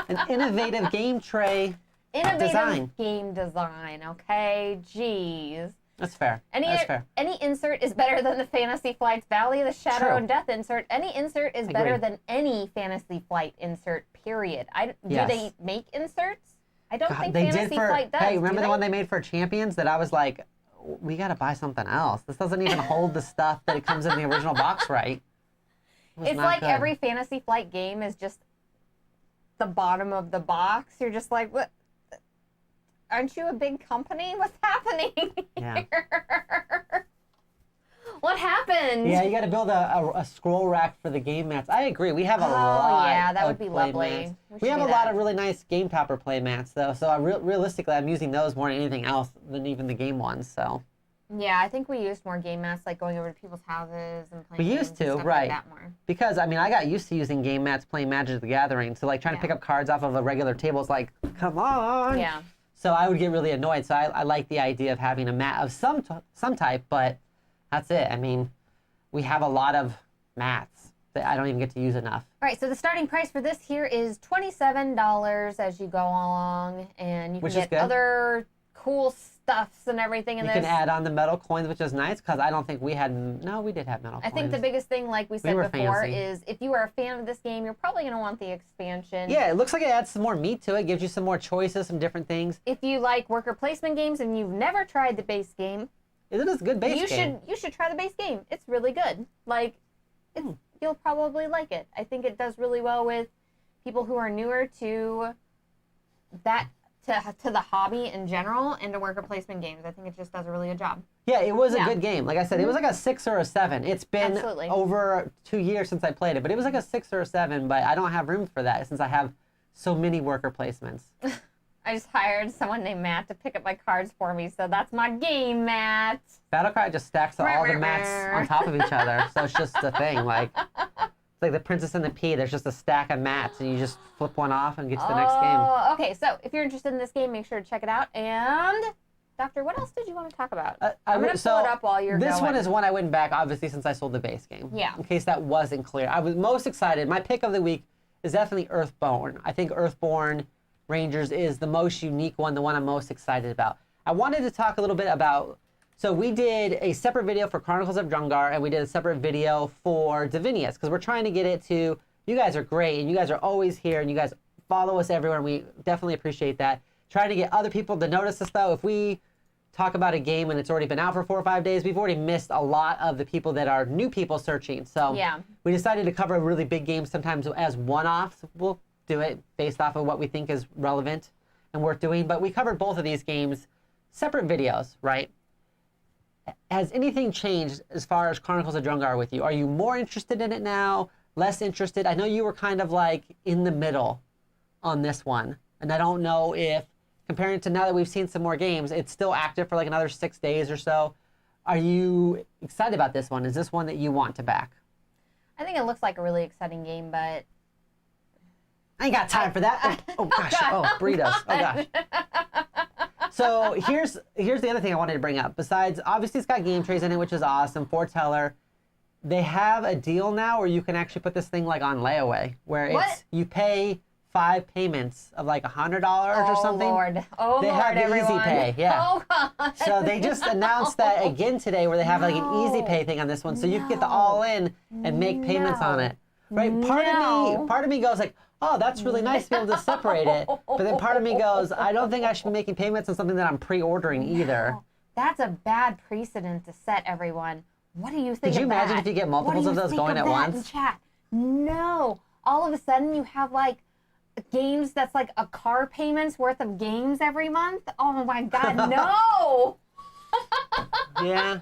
An innovative game tray design. Game design, okay? Jeez. That's fair. Any insert is better than the Fantasy Flight's Valley of the Shadow and Death insert. Any insert is better than any Fantasy Flight insert, period. Do they make inserts? I don't think Fantasy Flight does. Hey, remember the one they made for Champions that I was like, we got to buy something else. This doesn't even hold the stuff that it comes in the original box right. It's like good. Every Fantasy Flight game is just the bottom of the box. You're just like, what? Aren't you a big company? What's happening here? What happened? Yeah, you got to build a scroll rack for the game mats. I agree. We have a lot. Oh yeah, that would be lovely. We have a lot of really nice game topper play mats though. So realistically, I'm using those more than anything else than even the game ones. So. Yeah, I think we used more game mats, like going over to people's houses and playing. We used to, right? Like that more. Because I mean, I got used to using game mats playing Magic the Gathering. So like trying to pick up cards off of a regular table is like, come on. Yeah. So I would get really annoyed. So I like the idea of having a mat of some type, but that's it. I mean, we have a lot of mats that I don't even get to use enough. All right, so the starting price for this here is $27 as you go along, and you can get other cool stuffs and everything in this. You can add on the metal coins, which is nice, because I don't think we had, no, we did have metal coins. I think the biggest thing, like we said before, is if you are a fan of this game, you're probably going to want the expansion. Yeah, it looks like it adds some more meat to it, gives you some more choices, some different things. If you like worker placement games and you've never tried the base game, it is a good base game. You should try the base game. It's really good. Like, you'll probably like it. I think it does really well with people who are newer to that, to the hobby in general and to worker placement games. I think it just does a really good job. Yeah, it was a good game. Like I said, it was like a 6 or a 7. It's been over 2 years since I played it, but it was like a 6 or a 7, but I don't have room for that since I have so many worker placements. I just hired someone named Matt to pick up my cards for me, so that's my game, Matt. Battlecry just stacks all the mats on top of each other, so it's just a thing. Like, it's like the Princess and the Pea. There's just a stack of mats, and you just flip one off and get to the next game. Oh, okay. So if you're interested in this game, make sure to check it out. And Doctor, what else did you want to talk about? I'm going to pull it up while you're going. This one is one I went back, obviously, since I sold the base game. Yeah. In case that wasn't clear. I was most excited. My pick of the week is definitely Earthborn. I think Earthborn Rangers is the most unique one, the one I'm most excited about. I wanted to talk a little bit about, so we did a separate video for Chronicles of Drungar, and we did a separate video for Divinius, because we're trying to get it to, you guys are great, and you guys are always here, and you guys follow us everywhere, and we definitely appreciate that. Trying to get other people to notice us, though. If we talk about a game and it's already been out for 4 or 5 days, we've already missed a lot of the people that are new people searching. So we decided to cover a really big game sometimes as one-offs. We'll do it based off of what we think is relevant and worth doing. But we covered both of these games, separate videos, right? Has anything changed as far as Chronicles of Drungar with you? Are you more interested in it now? Less interested? I know you were kind of like in the middle on this one. And I don't know if, comparing to now that we've seen some more games, it's still active for like another 6 days or so. Are you excited about this one? Is this one that you want to back? I think it looks like a really exciting game, but I ain't got time for that. Oh gosh. Oh, burritos. Oh gosh. So here's the other thing I wanted to bring up. Besides, obviously it's got game trays in it, which is awesome. Foreteller. They have a deal now where you can actually put this thing like on layaway, where it's you pay 5 payments of like $100 or something. Lord. They have the Easy Pay, yeah. Oh God. So they just announced that again today, where they have like an Easy Pay thing on this one, so you can get the all-in and make payments on it. Right? Part of me goes like, oh, that's really nice to be able to separate it. But then part of me goes, I don't think I should be making payments on something that I'm pre-ordering either. That's a bad precedent to set, everyone. What do you think of that? Could you imagine if you get multiples of those going at once? In chat? No. All of a sudden you have like games that's like a car payment's worth of games every month. Oh my God, no. Yeah.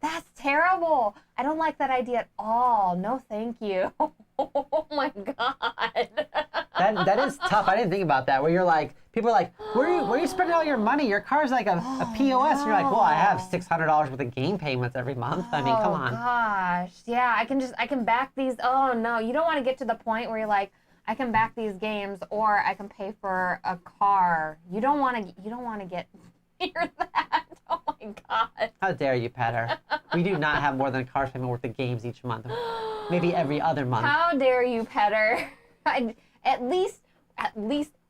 That's terrible. I don't like that idea at all. No, thank you. Oh my God. That is tough. I didn't think about that. Where you're like, people are like, where are you spending all your money? Your car's like a POS. And you're like, well, I have $600 worth of game payments every month. I mean, come on. Oh gosh. Yeah, I can back these. Oh no, you don't want to get to the point where you're like, I can back these games or I can pay for a car. You don't want to get near that. Oh my God. How dare you, Petter? We do not have more than a car's payment worth of games each month. Maybe every other month. How dare you, Petter? At least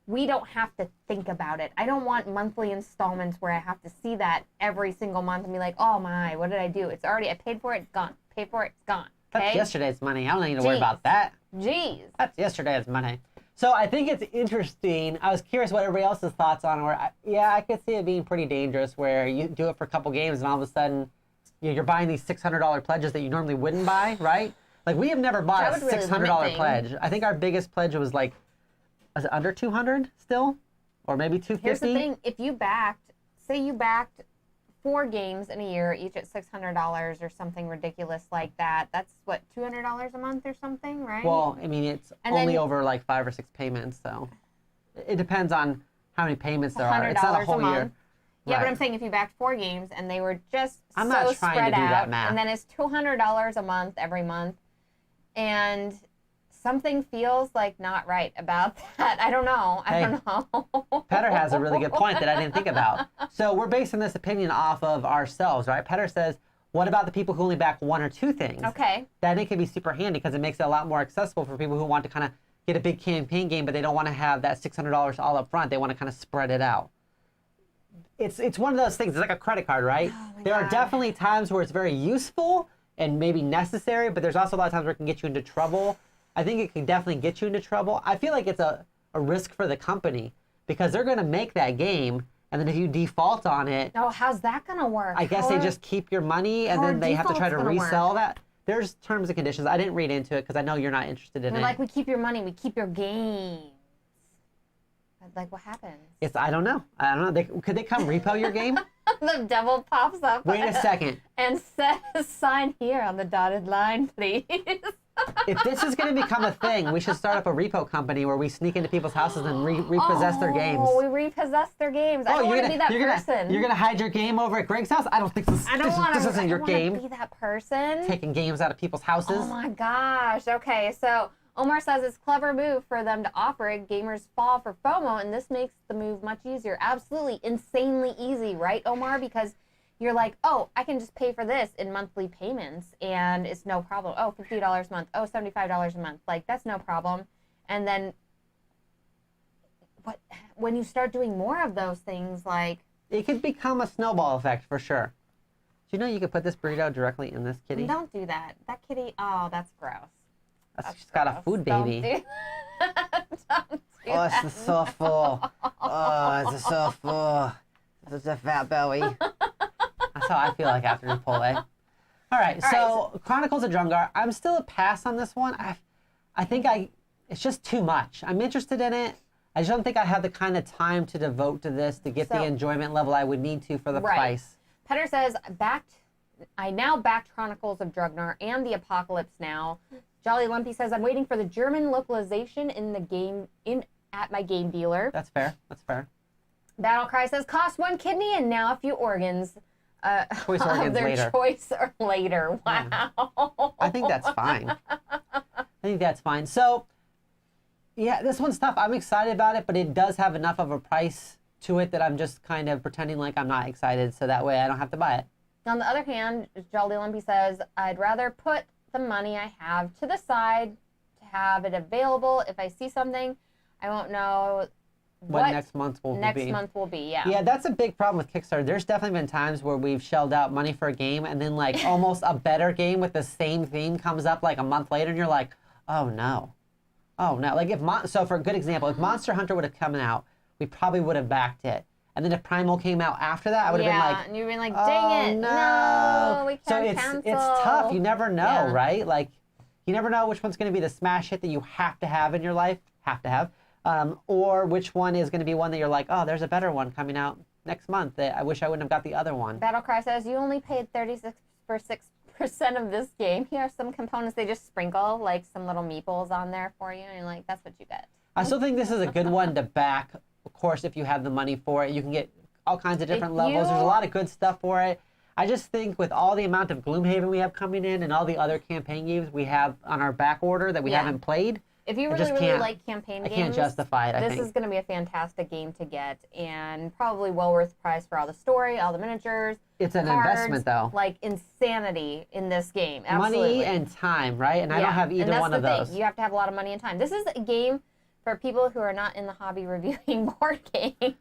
we don't have to think about it. I don't want monthly installments where I have to see that every single month and be like, oh my, what did I do? It's already, I paid for it, it's gone. Paid for it, it's gone. Okay? That's yesterday's money. I don't need to worry about that. Jeez. That's yesterday's money. So I think it's interesting. I was curious what everybody else's thoughts on it. I could see it being pretty dangerous where you do it for a couple games and all of a sudden you're buying these $600 pledges that you normally wouldn't buy, right? Like we have never bought a $600 pledge. I think our biggest pledge was like, was it under 200 still? Or maybe 250? Here's the thing. If you backed, say you backed 4 games in a year, each at $600 or something ridiculous like that, that's what, $200 a month or something, right? Well, I mean, it's only over like 5 or 6 payments, so it depends on how many payments there are. It's not a whole year. Yeah, right. But I'm saying if you backed 4 games and they were just I'm not spread trying to do out, that math. and then it's $200 a month every month, and something feels like not right about that. I don't know. I don't know. Petter has a really good point that I didn't think about. So we're basing this opinion off of ourselves, right? Petter says, what about the people who only back 1 or 2 things? Okay. That it can be super handy because it makes it a lot more accessible for people who want to kind of get a big campaign game, but they don't want to have that $600 all up front. They want to kind of spread it out. It's one of those things. It's like a credit card, right? There are definitely times where it's very useful and maybe necessary, but there's also a lot of times where it can get you into trouble. I think it can definitely get you into trouble. I feel like it's a risk for the company because they're going to make that game, and then if you default on it... Oh, how's that going to work? I guess they just keep your money, and then they have to try to resell that. There's terms and conditions. I didn't read into it because I know you're not interested in it. Like, we keep your money, we keep your games. Like, what happens? I don't know. Could they come repo your game? The devil pops up. Wait a second. And says, sign here on the dotted line, please. If this is going to become a thing, we should start up a repo company where we sneak into people's houses and repossess their games. Oh, we repossess their games. I don't want to be that person. You're going to hide your game over at Greg's house? I don't think this isn't your game. I don't want to be that person. Taking games out of people's houses. Oh my gosh. Okay, so Omar says it's a clever move for them to offer it. Gamers fall for FOMO, and this makes the move much easier. Absolutely insanely easy, right, Omar? Because you're like, oh, I can just pay for this in monthly payments, and it's no problem. Oh, $50 a month. Oh, $75 a month. Like, that's no problem. And then when you start doing more of those things, like... It could become a snowball effect, for sure. Do you know you could put this burrito directly in this kitty? Don't do that. That kitty, oh, that's gross. She's got a food baby. Don't do that. It's so full. Oh, it's so full. It's a fat belly. That's how I feel like after Chipotle. All right, so Chronicles of Drumgar. I'm still a pass on this one. I think it's just too much. I'm interested in it. I just don't think I have the kind of time to devote to this to get the enjoyment level I would need to for the price. Petter says, I now backed Chronicles of Drugnar and the Apocalypse Now. Jolly Lumpy says, I'm waiting for the German localization in the game at my game dealer. That's fair. That's fair. Battlecry says, cost 1 kidney and now a few organs. Choice organs their later. Choice or later. Wow. I think that's fine. I think that's fine. So, Yeah, this one's tough. I'm excited about it, but it does have enough of a price to it that I'm just kind of pretending like I'm not excited, so that way I don't have to buy it. On the other hand, Jolly Lumpy says, I'd rather put the money I have to the side to have it available. If I see something, I won't know what next month will be. Next month will be, yeah. Yeah, that's a big problem with Kickstarter. There's definitely been times where we've shelled out money for a game, and then like almost a better game with the same theme comes up like a month later, and you're like, oh no. Oh no. Like so for a good example, if Monster Hunter would have come out, we probably would have backed it. And then if Primal came out after that, I would have been like, and you've been like, dang it, no, we can't cancel. So it's tough. You never know, right? Like, you never know which one's going to be the smash hit that you have to have in your life, or which one is going to be one that you're like, oh, there's a better one coming out next month. I wish I wouldn't have got the other one. Battlecry says, you only paid 36% of this game. Here are some components they just sprinkle, like some little meeples on there for you, and you're like, that's what you get. I still think this is a good one to back. Of course, if you have the money for it, you can get all kinds of different levels. There's a lot of good stuff for it. I just think with all the amount of Gloomhaven we have coming in and all the other campaign games we have on our back order that we haven't played, if you really like campaign games, I can't justify it. This is going to be a fantastic game to get, and probably well worth the price for all the story, all the miniatures. It's an cards, investment, though. Like insanity in this game. Absolutely. Money and time, right? And I don't have either one of those. You have to have a lot of money and time. This is a game for people who are not in the hobby reviewing board games.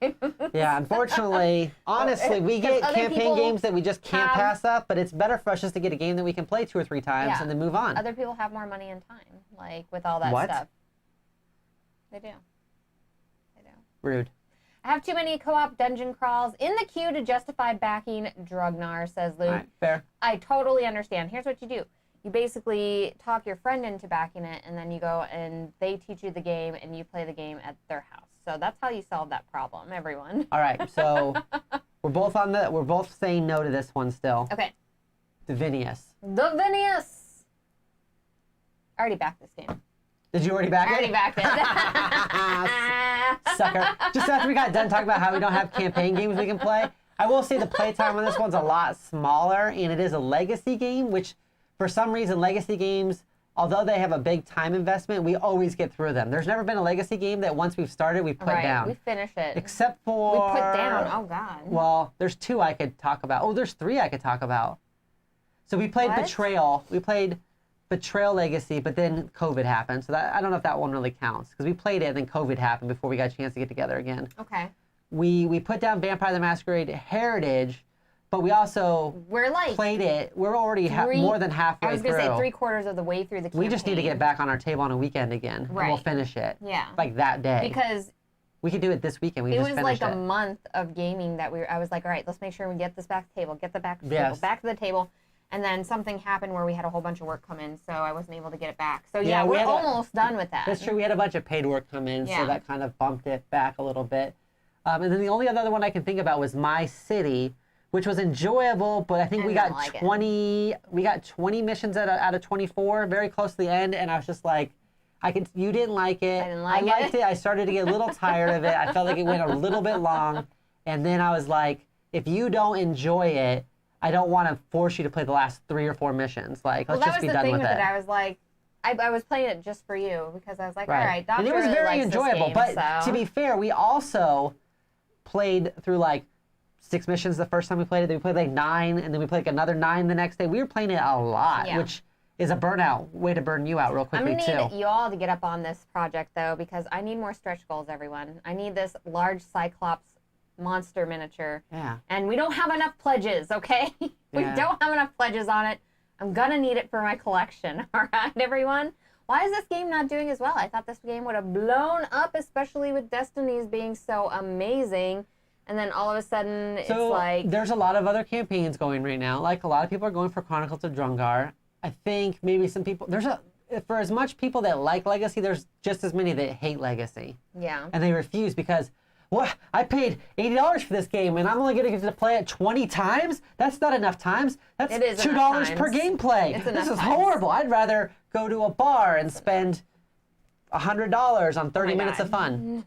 Yeah, unfortunately, honestly, we get campaign games that we just can't pass up, but it's better for us just to get a game that we can play 2 or 3 times and then move on. Other people have more money and time, like with all that stuff. They do. Rude. I have too many co-op dungeon crawls in the queue to justify backing Drugnar, says Luke. All right, fair. I totally understand. Here's what you do. You basically talk your friend into backing it, and then you go and they teach you the game, and you play the game at their house. So that's how you solve that problem, everyone. All right, so we're both saying no to this one still. Okay. Divinius. Divinius. I already backed this game. Did you already back it? I already backed it. Sucker. Just after we got done talking about how we don't have campaign games we can play, I will say the playtime on this one's a lot smaller, and it is a legacy game, which for some reason, legacy games, although they have a big time investment, we always get through them. There's never been a legacy game that once we've started, we put down. We finish it. Except for... We put down. Oh, God. Well, there's 2 I could talk about. Oh, there's 3 I could talk about. So we played Betrayal. We played Betrayal Legacy, but then COVID happened. So that I don't know if that one really counts. Because we played it, and then COVID happened before we got a chance to get together again. Okay. We put down Vampire the Masquerade Heritage, but we also played it. We're already more than halfway through. I was going to say 3/4 of the way through the campaign. We just need to get back on our table on a weekend again. Right. And we'll finish it. Yeah. Like that day. Because we could do it this weekend. It was like a month of gaming that I was like, all right, let's make sure we get this back to the table, back to the table. And then something happened where we had a whole bunch of work come in, so I wasn't able to get it back. So yeah, we're almost done with that. That's true. We had a bunch of paid work come in, so that kind of bumped it back a little bit. And then the only other one I can think about was My City, which was enjoyable, but I think we got 20 missions out of 24, very close to the end, and I was just like, you didn't like it. I liked it. I started to get a little tired of it. I felt like it went a little bit long, and then I was like, if you don't enjoy it, I don't want to force you to play the last 3 or 4 missions. Like, let's just be done with it. I was like, I was playing it just for you because I was like, all right, Doctor and it was really very enjoyable. Game, but to be fair, we also played through like 6 missions the first time we played it. Then we played like 9, and then we played like another 9 the next day. We were playing it a lot, which is a burnout way to burn you out real quickly too. I'm gonna need you all to get up on this project though, because I need more stretch goals, everyone. I need this large Cyclops monster miniature. Yeah. And we don't have enough pledges, okay? We don't have enough pledges on it. I'm gonna need it for my collection. All right, everyone? Why is this game not doing as well? I thought this game would have blown up, especially with Destiny's being so amazing. And then all of a sudden, it's like... There's a lot of other campaigns going right now. Like, a lot of people are going for Chronicles of Drungar. I think maybe some people... For as much people that like Legacy, there's just as many that hate Legacy. Yeah. And they refuse because... What? I paid $80 for this game, and I'm only going to get to play it 20 times? That's not enough times. That's $2 per gameplay. This is horrible. I'd rather go to a bar and spend $100 on 30 minutes of fun.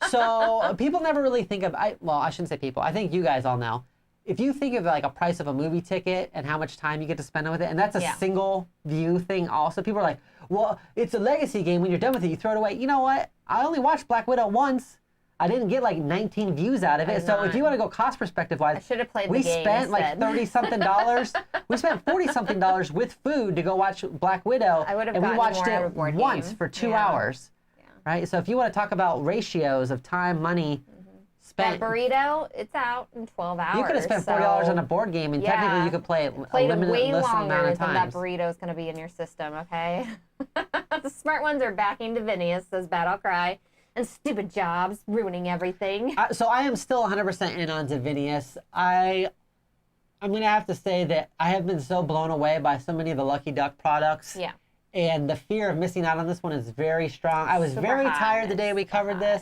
So people never really think of... I shouldn't say people. I think you guys all know. If you think of like a price of a movie ticket and how much time you get to spend with it, and that's a single view thing also, people are like, well, it's a legacy game. When you're done with it, you throw it away. You know what? I only watched Black Widow once. I didn't get like 19 views out of it. So if you want to go cost perspective wise, I should have played the game. We spent instead. like $30-something. We spent $40-something with food to go watch Black Widow. I would have and we watched more it once for 2 hours. Yeah. Right? So if you want to talk about ratios of time, money, spent. That burrito, it's out in 12 hours. You could have spent $40 on a board game, and technically you could play it a limited way amount longer of than times. that burrito is going to be in your system, okay? The smart ones are backing Divinius, says Battle Cry. And stupid jobs ruining everything. So I am still 100% in on Divinius. I'm going to have to say that I have been so blown away by so many of the Lucky Duck products. Yeah. And the fear of missing out on this one is very strong. I was very tired the day we covered this.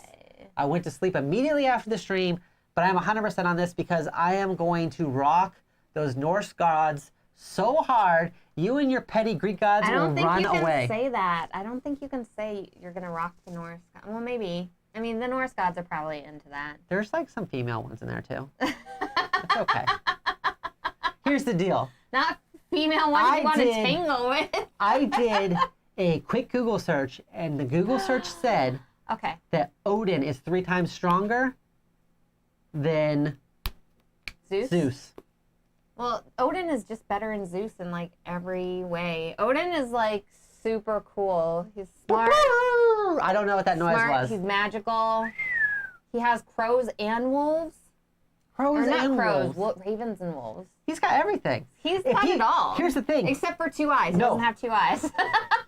I went to sleep immediately after the stream, but I'm 100% on this because I am going to rock those Norse gods so hard. You and your petty Greek gods will run away. I don't think you can say that. I don't think you can say you're going to rock the Norse gods. Well, maybe. I mean, the Norse gods are probably into that. There's like some female ones in there too. It's okay. Here's the deal. Not female ones you want to tangle with. I did a quick Google search, and the Google search said that Odin is 3 times stronger than Zeus. Well, Odin is just better than Zeus in like every way. Odin is like super cool. He's smart. I don't know what that noise was. He's magical. He has crows and wolves. Crows and wolves. Ravens and wolves. He's got everything. He's got it all. Here's the thing. Except for 2 eyes. He doesn't have 2 eyes.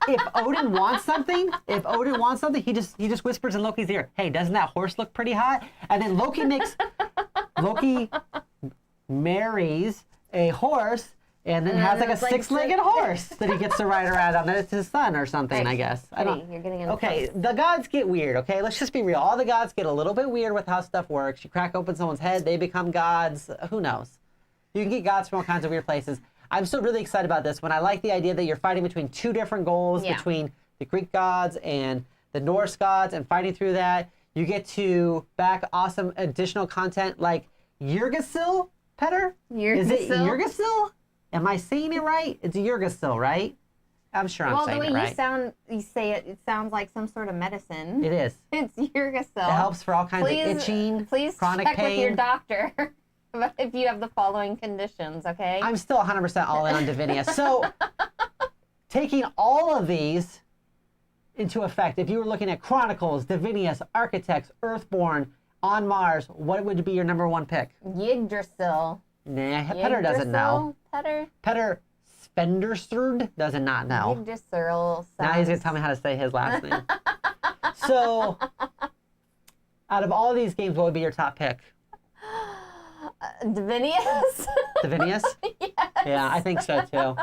If Odin wants something, he just whispers in Loki's ear, "Hey, doesn't that horse look pretty hot?" And then Loki marries a horse and then has like a 6-legged horse that he gets to ride around on. It's his son or something, I guess. You're getting into the gods get weird, okay? Let's just be real. All the gods get a little bit weird with how stuff works. You crack open someone's head, they become gods. Who knows? You can get gods from all kinds of weird places. I'm still really excited about this one. I like the idea that you're fighting between 2 different goals, between the Greek gods and the Norse gods, and fighting through that. You get to back awesome additional content like Yggdrasil, Petter? Is it Yggdrasil? Am I saying it right? It's Yggdrasil, right? I'm sure I'm saying it right. Well, the way you say it, it sounds like some sort of medicine. It is. It's Yggdrasil. It helps for all kinds of itching, chronic pain. Please check with your doctor if you have the following conditions, okay? I'm still 100% all in on Divinius. So, taking all of these into effect, if you were looking at Chronicles, Divinius, Architects, Earthborn, On Mars, what would be your number 1 pick? Yggdrasil. Nah, Petter doesn't know. Petter Spendersrud does not know. Yggdrasil. Now he's going to tell me how to say his last name. So, out of all of these games, what would be your top pick? Divinius. Divinius? Yes. Yeah, I think so too.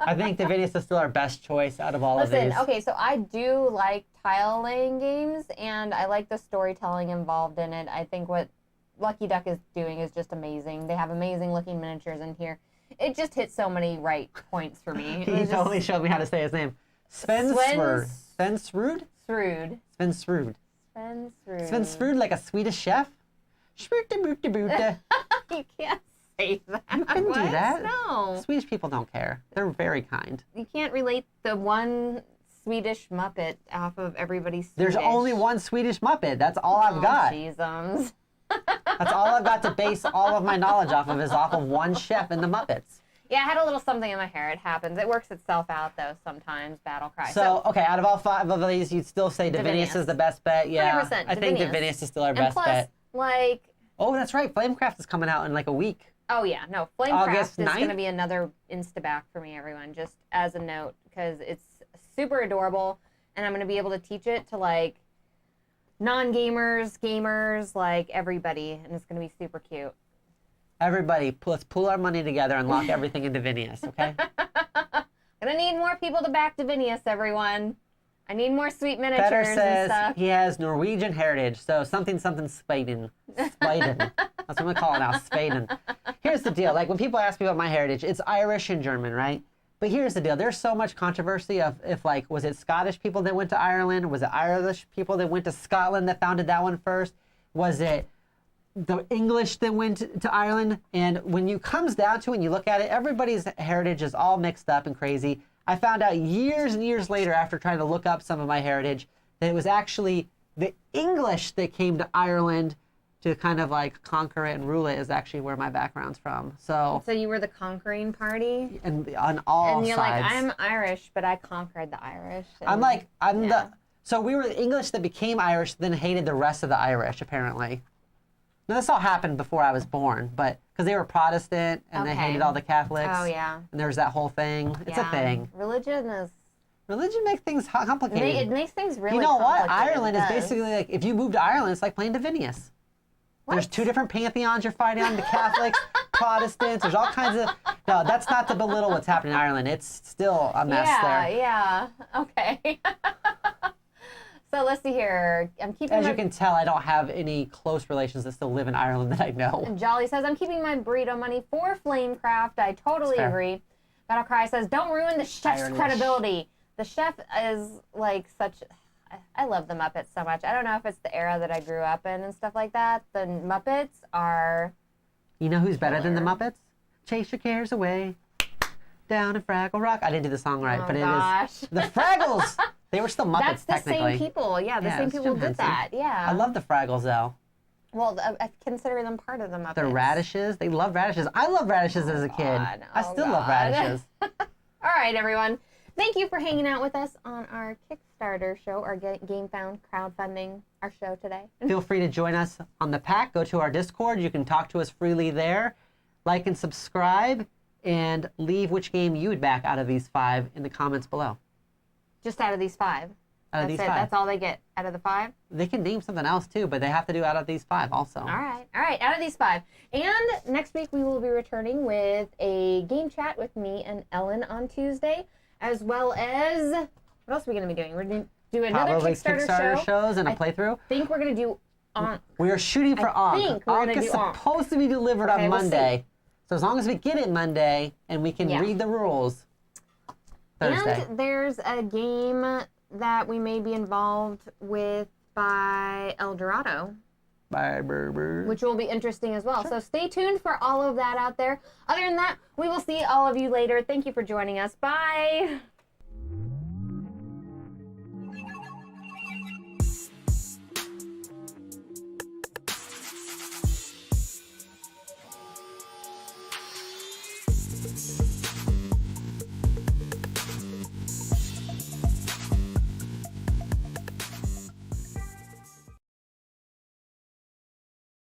I think Divinius is still our best choice out of all of these. Okay, so I do like tile laying games, and I like the storytelling involved in it. I think what Lucky Duck is doing is just amazing. They have amazing looking miniatures in here. It just hit so many right points for me. He totally showed me how to say his name. Svensrud. Srud. Svensrud. Svensrud, like a Swedish chef? You can't say that. You couldn't do that. No. Swedish people don't care. They're very kind. You can't relate the one Swedish Muppet off of everybody's Swedish. There's only one Swedish Muppet. That's all I've got. Jesus. That's all I've got to base all of my knowledge off of is off of one chef in the Muppets. Yeah, I had a little something in my hair. It happens. It works itself out, though, sometimes, Battle Cry. So, okay, out of all 5 of these, you'd still say Divinius is the best bet? Yeah, 100% I think Divinius is still our best bet. Like... Oh, that's right. Flamecraft is coming out in like a week. Oh, yeah. No, Flamecraft is going to be another Instaback for me, everyone, just as a note, because it's super adorable, and I'm going to be able to teach it to, like, non-gamers, gamers, like, everybody, and it's going to be super cute. Everybody, let's pool our money together and lock everything in Divinius, okay? Gonna need more people to back Divinius, everyone. I need more sweet miniatures Petter says and stuff. He has Norwegian heritage, so something Spaden. Spaden. That's what I'm gonna call it now, Spaden. Here's the deal. Like, when people ask me about my heritage, it's Irish and German, right? But here's the deal. There's so much controversy of if, like, was it Scottish people that went to Ireland? Was it Irish people that went to Scotland that founded that one first? Was it the English that went to Ireland? And when you comes down to it and you look at it, everybody's heritage is all mixed up and crazy. I found out years and years later after trying to look up some of my heritage that it was actually the English that came to Ireland to kind of like conquer it and rule it is actually where my background's from. So you were the conquering party? And on all sides. And you're like, I'm Irish, but I conquered the Irish. So we were the English that became Irish, then hated the rest of the Irish, apparently. Now, this all happened before I was born, but because they were Protestant and they hated all the Catholics. Oh, yeah. And there was that whole thing. It's a thing. Religion makes things complicated. It makes things really complicated. You know what? Ireland is basically like, if you move to Ireland, it's like playing Divinius. What? There's 2 different pantheons you're fighting on, the Catholics, Protestants, there's all kinds of... No, that's not to belittle what's happening in Ireland. It's still a mess there. Yeah, okay. So let's see here. As you can tell, I don't have any close relations that still live in Ireland that I know. And Jolly says, I'm keeping my burrito money for Flamecraft. I totally agree. Battlecry says, don't ruin the chef's credibility. The chef is like such... I love the Muppets so much. I don't know if it's the era that I grew up in and stuff like that. The Muppets are... You know who's better than the Muppets? Chase Your Cares Away. Down in Fraggle Rock. I didn't do the song right, but it is... The Fraggles! They were still Muppets, technically. That's the same people. Yeah, the same people did that. Yeah. I love the Fraggles, though. Well, I consider them part of the Muppets. The radishes. They love radishes. I loved radishes as a kid. I still love radishes. All right, everyone. Thank you for hanging out with us on our Kickstarter show, our GameFound crowdfunding, our show today. Feel free to join us on the pack. Go to our Discord. You can talk to us freely there. Like and subscribe, and leave which game you would back out of these 5 in the comments below. Just out of these 5? Out of these 5. That's all they get out of the 5? They can name something else too, but they have to do out of these 5 also. All right, out of these 5. And next week we will be returning with a game chat with me and Ellen on Tuesday, as well as, what else are we going to be doing? We're going to do another Kickstarter shows and a playthrough. I think we're going to do Ankh. We are shooting for Ankh. Ankh is supposed to be delivered on Monday. So as long as we get it Monday and we can read the rules Thursday. And there's a game that we may be involved with by El Dorado. Which will be interesting as well. Sure. So stay tuned for all of that out there. Other than that, we will see all of you later. Thank you for joining us. Bye.